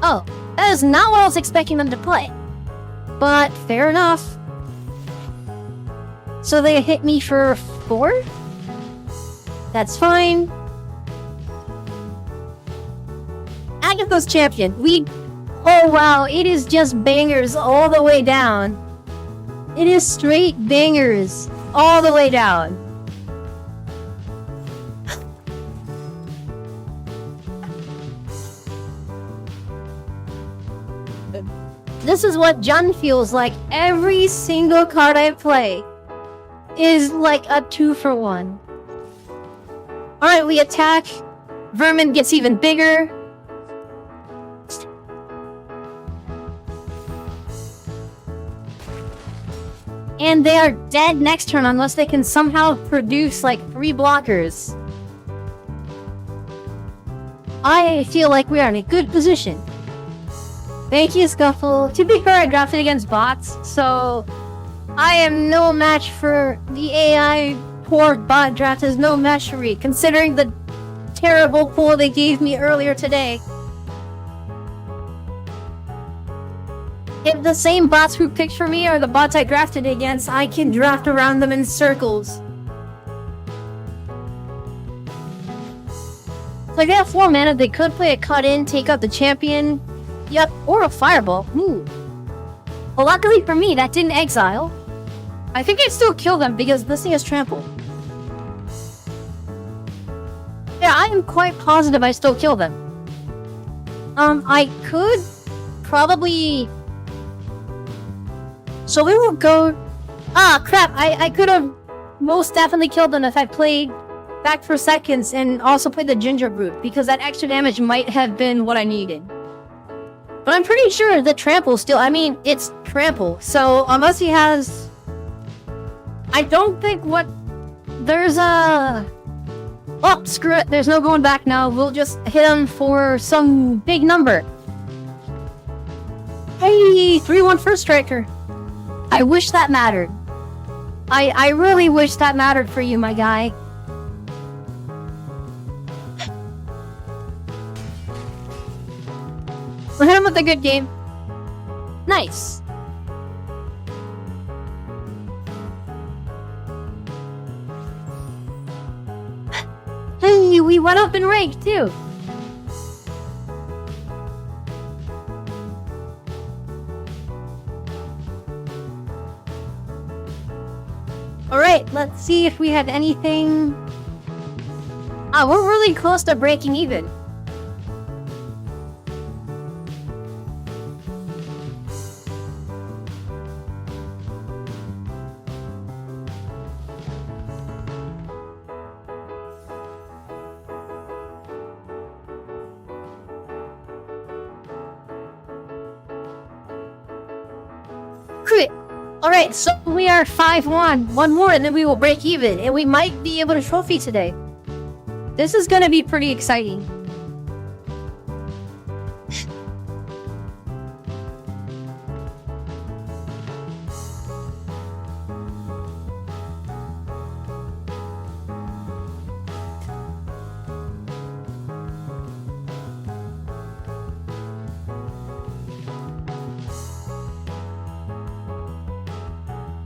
Oh, that is not what I was expecting them to play. But fair enough. So they hit me for 4? That's fine. Agatha's champion. Oh wow, it is just bangers all the way down. It is straight bangers all the way down. This is what Jun feels like. Every single card I play is like a 2-for-1. Alright, we attack. Vermin gets even bigger. And they are dead next turn unless they can somehow produce like 3 blockers. I feel like we are in a good position. Thank you, Scuffle. To be fair, I drafted against bots, so I am no match for the AI. Poor bot draft is no match for me, considering the terrible pool they gave me earlier today. If the same bots who picked for me are the bots I drafted against, I can draft around them in circles. So if they have 4 mana, they could play a cut in, take out the champion. Yep, or a fireball. Ooh. Well, luckily for me, that didn't exile. I think I'd still kill them because this thing is trample. Yeah, I am quite positive I still kill them. I could probably... So we will go... Ah, crap! I could have most definitely killed them if I played back for seconds and also played the ginger brute, because that extra damage might have been what I needed. But I'm pretty sure the trample still... I mean, it's trample, so unless he has... I don't think what... There's a... Oh, screw it, there's no going back now. We'll just hit him for some big number. Hey, 3-1 first striker. I wish that mattered. I really wish that mattered for you, my guy. We'll hit him with a good game. Nice. Hey, we went up in rank too. Alright, let's see if we had anything. Ah, we're really close to breaking even. Great. Alright, so we are 5-1. One more and then we will break even. And we might be able to trophy today. This is gonna be pretty exciting.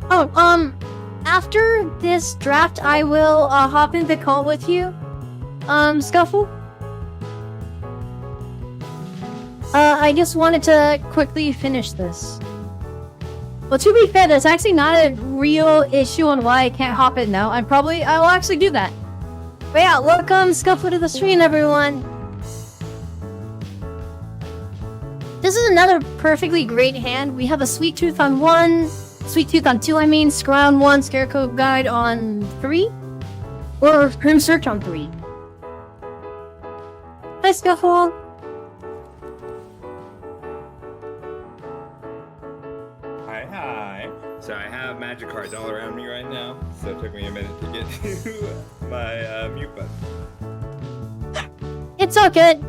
Oh, after this draft, I will hop in the call with you, Scuffle. I just wanted to quickly finish this. Well, to be fair, that's actually not a real issue on why I can't hop in now. I will actually do that. But yeah, welcome Scuffle to the stream, everyone. This is another perfectly great hand. We have a Sweet Tooth on 1. Sweet Tooth on 2, I mean. Scrown 1, Scarecrow Guide on 3. Or Grim Search on 3. Hi, Scuffle. Hi. So I have magic cards all around me right now, so it took me a minute to get to my mute button. It's all good.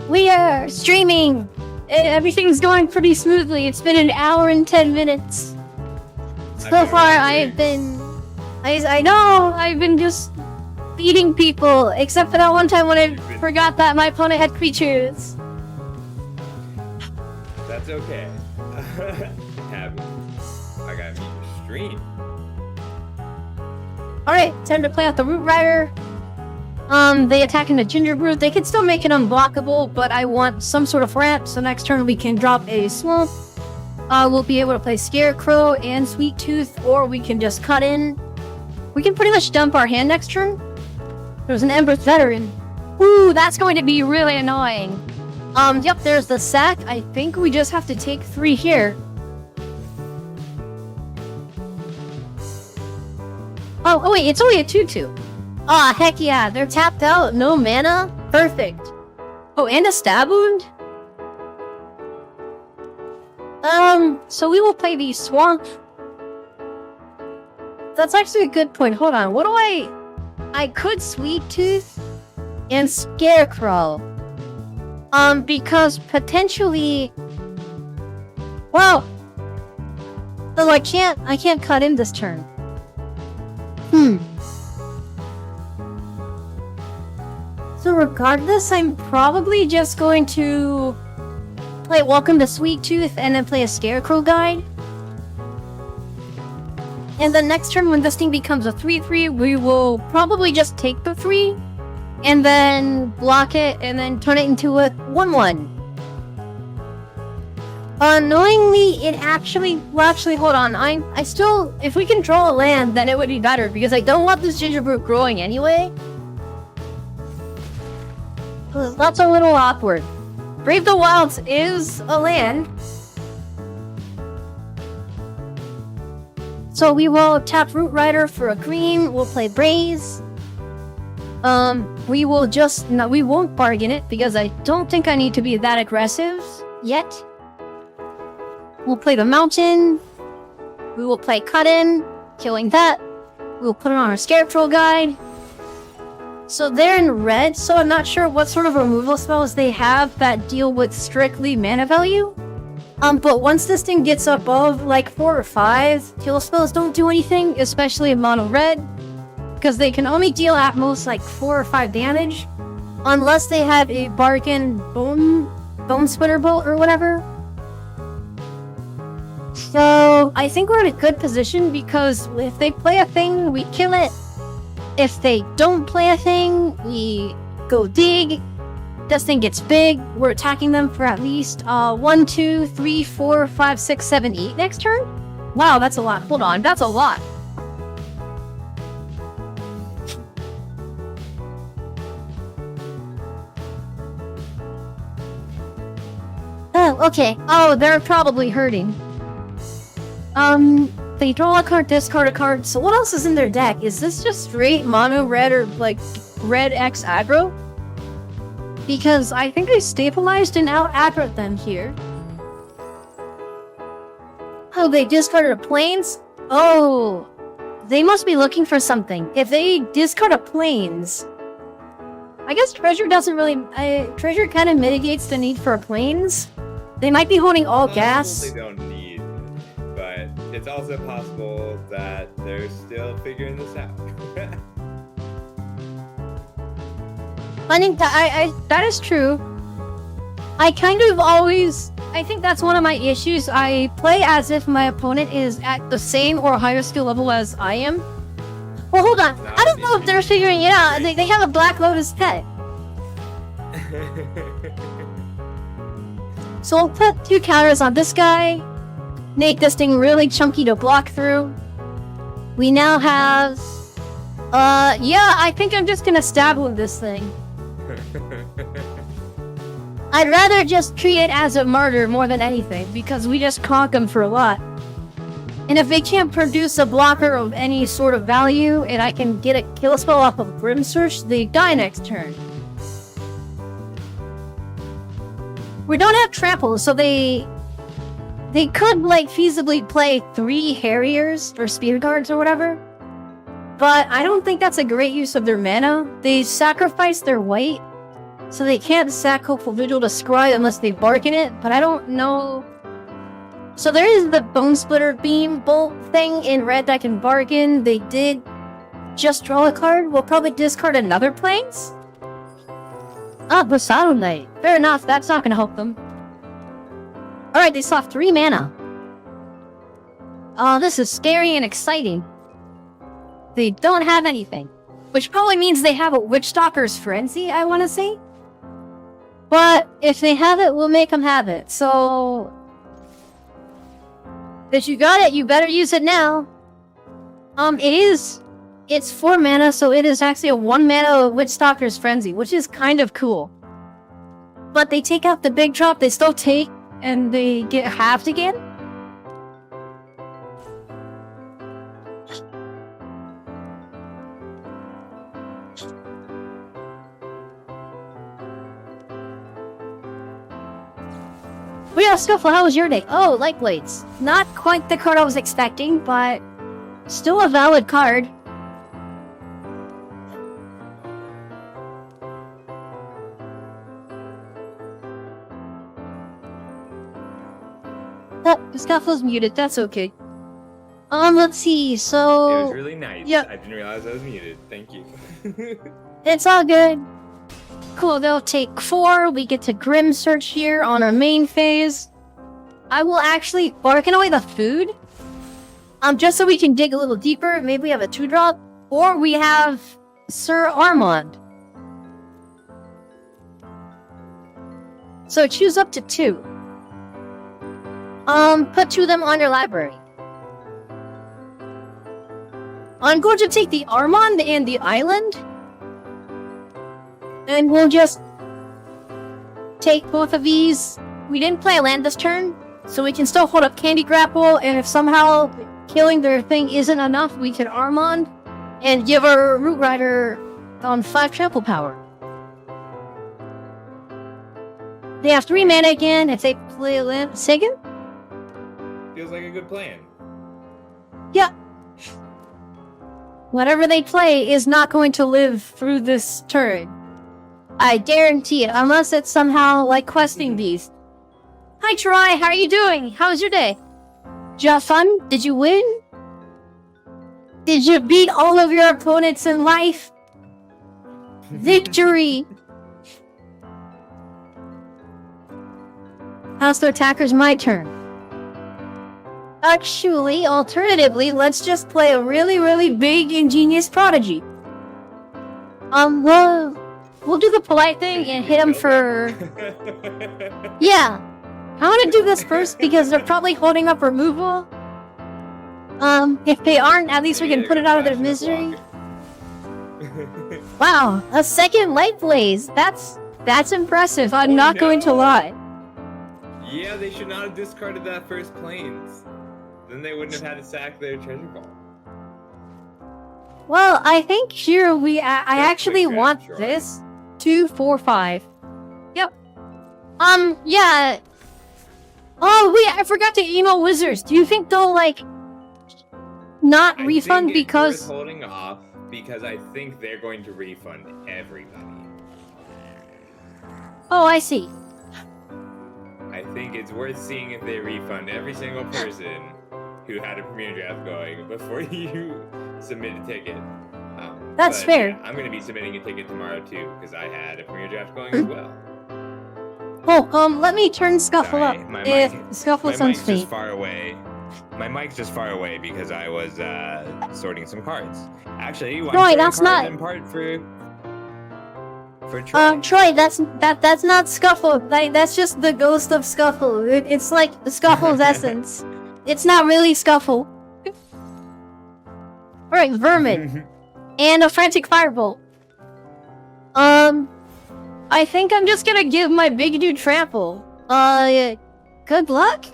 We are streaming. Everything's going pretty smoothly. It's been 1 hour and 10 minutes. So far, I've been... I know, I've been just beating people, except for that one time when I forgot that my opponent had creatures. That's okay. Happy. I gotta mute your stream. Alright, time to play out the Root Rider. They attack in the Ginger Brute. They can still make it unblockable, but I want some sort of ramp, so next turn we can drop a Swamp. We'll be able to play Scarecrow and Sweet Tooth, or we can just cut in. We can pretty much dump our hand next turn. There's an Ember's Veteran. Ooh, that's going to be really annoying. Yep, there's the sack. I think we just have to take 3 here. Oh wait, it's only a 2/2. Ah, heck yeah, they're tapped out, no mana. Perfect. Oh, and a stab wound? So we will play the Swamp. That's actually a good point. Hold on, what do I could Sweet Tooth and Scarecrow. Because potentially... Well... So I can't cut in this turn. So regardless, I'm probably just going to play Welcome to Sweet Tooth and then play a Scarecrow Guide. And the next turn when this thing becomes a 3/3, we will probably just take the 3 and then block it and then turn it into a 1/1. Annoyingly, it actually, well, actually, hold on. I still, if we can draw a land, then it would be better because I don't want this gingerbread growing anyway. That's a little awkward. Brave the Wilds is a land. So we will tap Root Rider for a green. We'll play Braze. We will just, no, we won't bargain it because I don't think I need to be that aggressive yet. We'll play the Mountain. We will play Cut In, killing that. We'll put it on our Scarecrow Guide. So they're in red, so I'm not sure what sort of removal spells they have that deal with strictly mana value. But once this thing gets above like 4 or 5, kill spells don't do anything, especially in mono red, because they can only deal at most like 4 or 5 damage, unless they have a bargain bone splitter bolt or whatever. So I think we're in a good position because if they play a thing, we kill it. If they don't play a thing, we go dig. This thing gets big. We're attacking them for at least 1, 2, 3, 4, 5, 6, 7, 8 next turn. Wow, that's a lot. Hold on, that's a lot. Oh, okay. Oh, they're probably hurting. They draw a card, discard a card. So what else is in their deck? Is this just straight mono red or like red X aggro? Because I think they stabilized and out aggroed them here. Oh, they discarded a plains? Oh, they must be looking for something. If they discard a plains, I guess treasure doesn't really. Treasure kind of mitigates the need for a plains. They might be holding all gas. They don't need, but it's also possible that they're still figuring this out. I think that is true. I kind of always, I think that's one of my issues. I play as if my opponent is at the same or higher skill level as I am. Well, hold on. I don't know if they're figuring it out. They have a Black Lotus pet. So I'll put 2 counters on this guy. Make this thing really chunky to block through. We now have... yeah, I think I'm just gonna stab with this thing. I'd rather just treat it as a martyr more than anything, because we just conk them for a lot. And if they can't produce a blocker of any sort of value, and I can get a kill spell off of Grim Search, they die next turn. We don't have trample, so they could, like, feasibly play 3 Harriers or Spear Guards or whatever. But I don't think that's a great use of their mana. They sacrifice their white, so they can't sack Hopeful Vigil to scry unless they bargain it, but I don't know. So there is the Bone Splitter Beam Bolt thing in red that can bargain. They did just draw a card. We'll probably discard another Plains. Ah, Basado Knight. Fair enough, that's not gonna help them. Alright, they saw 3 mana. Oh, this is scary and exciting. They don't have anything. Which probably means they have a Witchstalker's Frenzy, I want to say. But if they have it, we'll make them have it. So... if you got it, you better use it now. It's 4 mana, so it is actually a 1 mana Witchstalker's Frenzy, which is kind of cool. But they take out the big drop, they still take, and they get halved again. But yeah, Scuffle, how was your day? Oh, Light Blades. Not quite the card I was expecting, but still a valid card. Oh, Scuffle's muted, that's okay. Let's see, so... It was really nice. Yeah. I didn't realize I was muted. Thank you. It's all good. Cool, they'll take 4. We get to Grim Search here on our main phase. I will actually bargain away the food. Just so we can dig a little deeper. Maybe we have a 2-drop. Or we have Sir Armand. So choose up to 2. Put 2 of them on your library. I'm going to take the Armand and the island. And we'll just take both of these. We didn't play a land this turn, so we can still hold up Candy Grapple, and if somehow killing their thing isn't enough, we can Armand and give our Root Rider 5 trample power. They have 3 mana again if they play a land. Say again? Feels like a good plan. Yeah. Whatever they play is not going to live through this turn. I guarantee it, unless it's somehow like questing beast. Hi Troy, how are you doing? How was your day? Did you have fun? Did you win? Did you beat all of your opponents in life? Victory! House the attackers, my turn. Actually, alternatively, let's just play a really, really big ingenious prodigy. We'll do the polite thing and hit him for... Yeah. I want to do this first because they're probably holding up removal. If they aren't, at least we can put it out of their misery. Wow, a second light blaze. That's impressive. I'm not going to lie. Yeah, they should not have discarded that first plains. Then they wouldn't have had to sack their treasure vault. Well, I think here I actually want this. 2, 4, 5. Yep. Yeah. Oh, wait, I forgot to email Wizards. Do you think they'll, like, not refund think it's because... worth holding off because I think they're going to refund everybody. Oh, I see. I think it's worth seeing if they refund every single person who had a Premier Draft going before you submit a ticket. That's fair. Yeah, I'm going to be submitting a ticket tomorrow too because I had a Premier Draft going as well. Oh, let me turn Scuffle Sorry, up. my If mic- Scuffle My sounds mic's faint. just far away. My mic's just far away because I was sorting some cards. Actually, I'm Troy, sorting that's cards not- in part for Troy. Troy, that's not Scuffle. That's just the ghost of Scuffle. It's like the Scuffle's essence. It's not really Scuffle. Alright, Vermin. And a Frantic Firebolt. I think I'm just gonna give my big dude Trample. Good luck?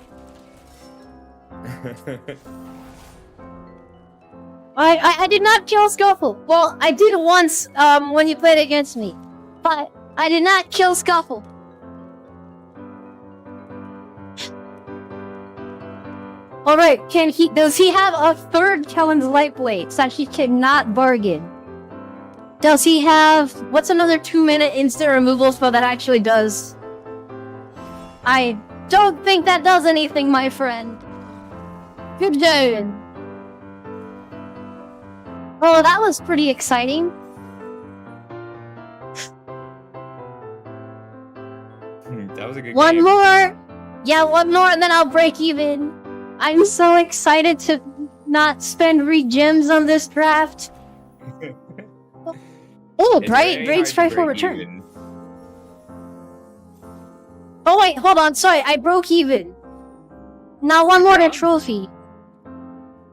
I did not kill Scuffle. Well, I did once, when you played against me. But I did not kill Scuffle. Alright, does he have a third Kellen's Light Blade that he cannot bargain? Does he have, what's another 2-minute instant removal spell that actually does? I don't think that does anything, my friend. Good job. Oh, that was pretty exciting. That was a good One game. more! Yeah, one more and then I'll break even. I'm so excited to not spend gems on this draft. Oh, It's very Braid hard to Strike will break return. even. Oh wait, hold on, sorry, I broke even. Now one more to trophy.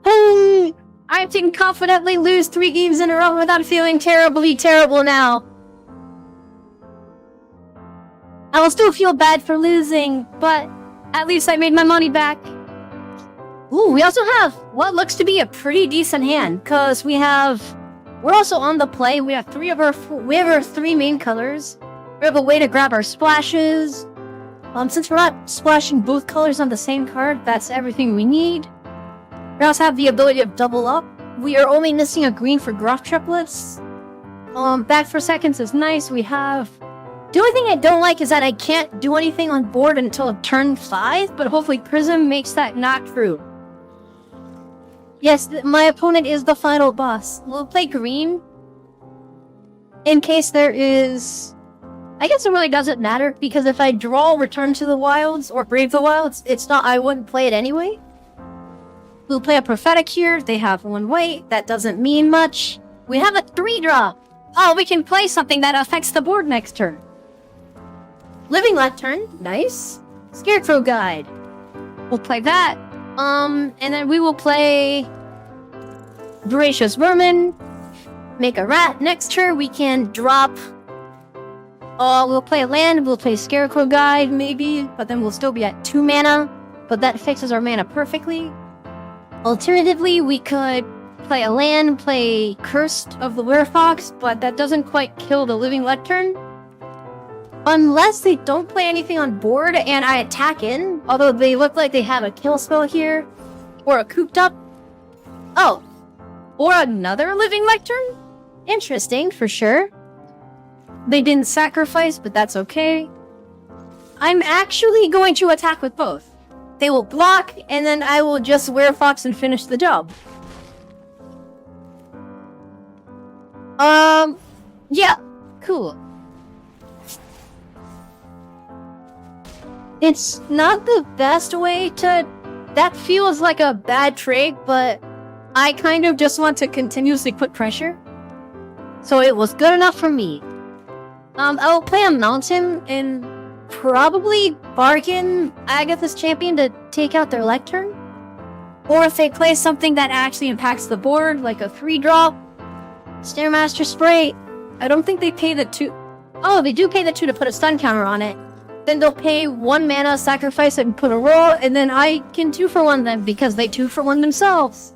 I can confidently lose 3 games in a row without feeling terribly terrible now. I will still feel bad for losing, but at least I made my money back. Ooh, we also have what looks to be a pretty decent hand, because we're also on the play. We have we have our 3 main colors. We have a way to grab our splashes. Since we're not splashing both colors on the same card, that's everything we need. We also have the ability to double up. We are only missing a green for GRUFF triplets. Back for seconds is nice. We have... The only thing I don't like is that I can't do anything on board until turn 5, but hopefully Prism makes that not true. Yes, my opponent is the final boss. We'll play green. In case there is I guess it really doesn't matter, because if I draw Return to the Wilds or Brave the Wilds, I wouldn't play it anyway. We'll play a Prophetic here. They have 1 white. That doesn't mean much. We have a 3-drop. Oh, we can play something that affects the board next turn. Living Lectern. Nice. Scarecrow Guide. We'll play that. And then we will play Voracious Vermin. Make a rat. Next turn, we can drop... we'll play a land, we'll play Scarecrow Guide, maybe, but then we'll still be at 2 mana, but that fixes our mana perfectly. Alternatively, we could play a land, play Cursed of the Werefox, but that doesn't quite kill the Living Lectern. Unless they don't play anything on board and I attack in, although they look like they have a kill spell here, or a Cooped Up. Oh, or another Living Lectern? Interesting, for sure. They didn't sacrifice, but that's okay. I'm actually going to attack with both. They will block, and then I will just Werefox and finish the job. Yeah, cool. It's not the best way to... That feels like a bad trade, but I kind of just want to continuously put pressure. So it was good enough for me. I will play a mountain and probably bargain Agatha's Champion to take out their Lectern. Or if they play something that actually impacts the board, like a 3-drop, Stairmaster Spray. I don't think they pay the 2... Oh, they do pay the 2 to put a stun counter on it. Then they'll pay 1 mana, sacrifice it, and put a roll, and then I can 2-for-1 them because they 2-for-1 themselves.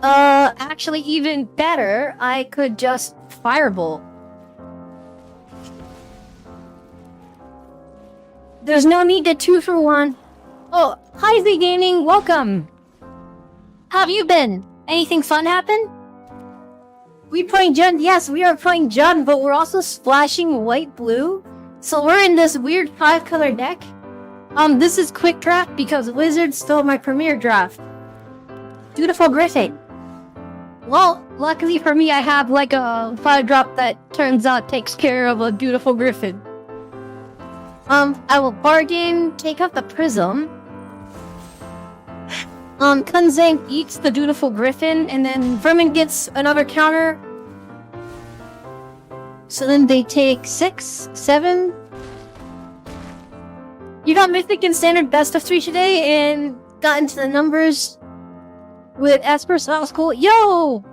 Actually, even better, I could just Firebolt. There's no need to 2-for-1. Oh, hi Z Gaming, welcome. How have you been? Anything fun happen? We playing Jund? Yes, we are playing Jund, but we're also splashing white-blue. So we're in this weird 5-color deck. This is quick draft because Wizards stole my premier draft. Dutiful Griffin. Well, luckily for me, I have like a 5-drop that turns out takes care of a Dutiful Griffin. I will bargain, take out the Prism. Kunzang eats the Dutiful Griffin, and then Vermin gets another counter. So then they take 6, 7. You got Mythic and Standard best of 3 today, and got into the numbers with Esper, so that was cool. Yo!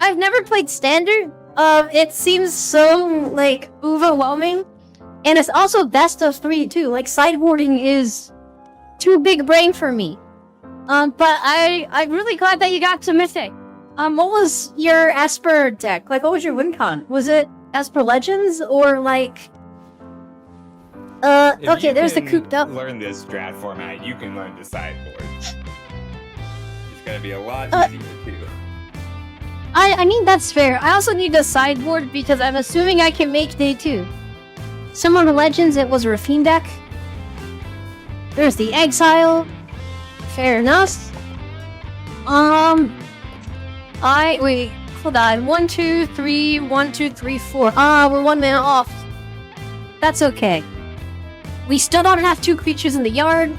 I've never played Standard. It seems so, like, overwhelming. And it's also best of 3, too. Like, sideboarding is too big brain for me. But I'm really glad that you got to Mythic. What was your Esper deck? Like, what was your win con? Was it Esper Legends, or, like... okay, there's the Cooped Up. Learn this draft format, you can learn the sideboard. It's gonna be a lot easier, too. I mean, that's fair. I also need a sideboard because I'm assuming I can make day 2. Similar to Legends, it was a Rafine deck. There's the Exile. Fair enough. Wait, hold on. 1, 2, 3, 1, 2, 3, 4. We're 1 mana off. That's okay. We still don't have 2 creatures in the yard,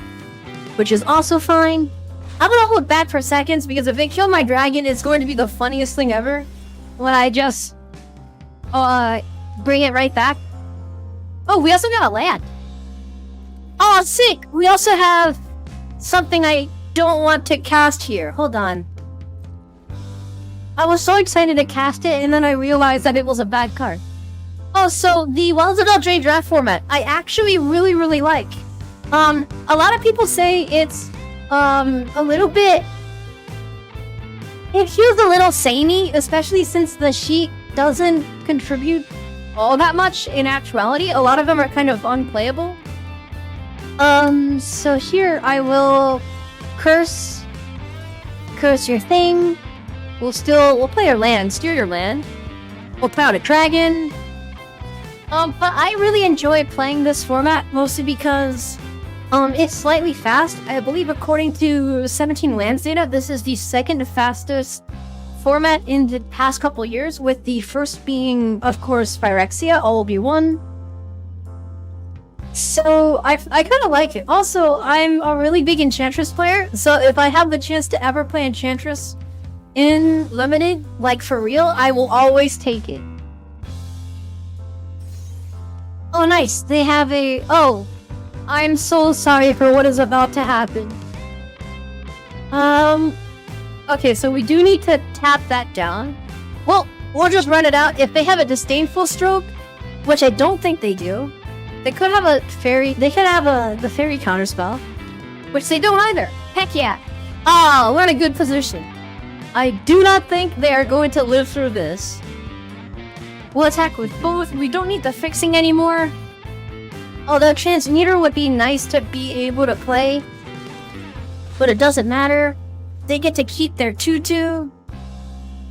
which is also fine. I'm gonna hold back for seconds because if they kill my dragon, it's going to be the funniest thing ever when I just bring it right back. Oh, we also got a land. Oh, sick! We also have something I don't want to cast here. Hold on. I was so excited to cast it, and then I realized that it was a bad card. Oh, so the Wilds of Eldraine draft format, I actually really, really like. A lot of people say it's, a little bit... It feels a little samey, especially since the sheet doesn't contribute all that much in actuality. A lot of them are kind of unplayable. So here I will curse your thing. We'll play our land, steer your land. We'll play out a dragon. But I really enjoy playing this format, mostly because, it's slightly fast. I believe according to 17 Lands data, this is the second fastest format in the past couple years, with the first being, of course, Phyrexia, all will be one. So I kind of like it. Also, I'm a really big Enchantress player, so if I have the chance to ever play Enchantress in Limited, like for real, I will always take it. Oh, nice. They have a... Oh, I'm so sorry for what is about to happen. Okay, so we do need to tap that down. Well, we'll just run it out. If they have a Disdainful Stroke, which I don't think they do, they could have a fairy... They could have the fairy counterspell, which they don't either. Heck yeah. Oh, we're in a good position. I do not think they are going to live through this. We'll attack with both. We don't need the fixing anymore. Although Transmuter would be nice to be able to play, but it doesn't matter. They get to keep their 2/2,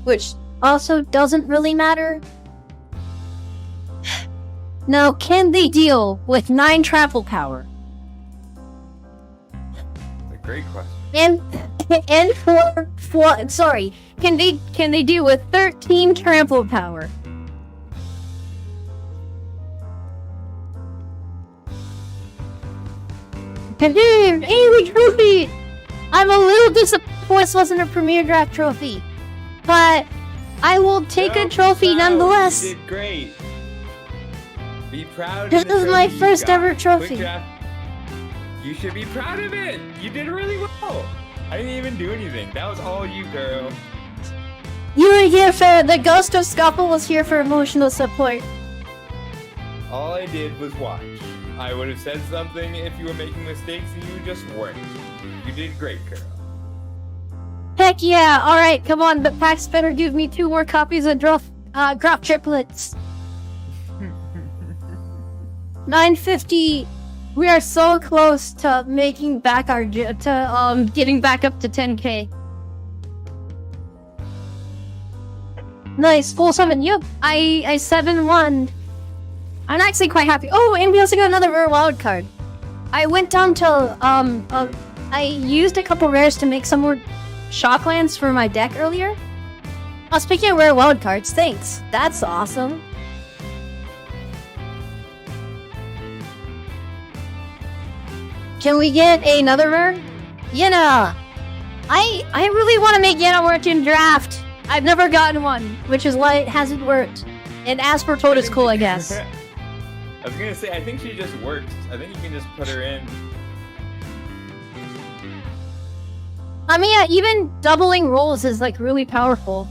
which also doesn't really matter. Now, can they deal with 9 trample power? That's a great question. And sorry, can they deal with 13 trample power? Amy trophy! I'm a little disappointed this wasn't a Premier Draft trophy, but I will take a trophy nonetheless. You did great. Be proud. This is my first ever trophy. You should be proud of it. You did really well. I didn't even do anything. That was all you, girl. You were here for the Ghost of Scuffle was here for emotional support. All I did was watch. I would have said something if you were making mistakes and you just weren't. You did great, girl. Heck yeah! Alright, come on, but Pax better give me 2 more copies of GRUFF triplets. 950. We are so close to making back our getting back up to 10k. Nice, full summon. Yep, I 7-1. I'm actually quite happy. Oh, and we also got another rare wild card. I went down to I used a couple rares to make some more Shocklands for my deck earlier. Oh, speaking of rare wild cards, thanks. That's awesome. Can we get another rare? Yenna! I really want to make Yenna work in draft. I've never gotten one, which is why it hasn't worked. And Aspertoad is cool, I guess. I was gonna say, I think she just works. I think you can just put her in. I mean, yeah, even doubling rolls is like really powerful.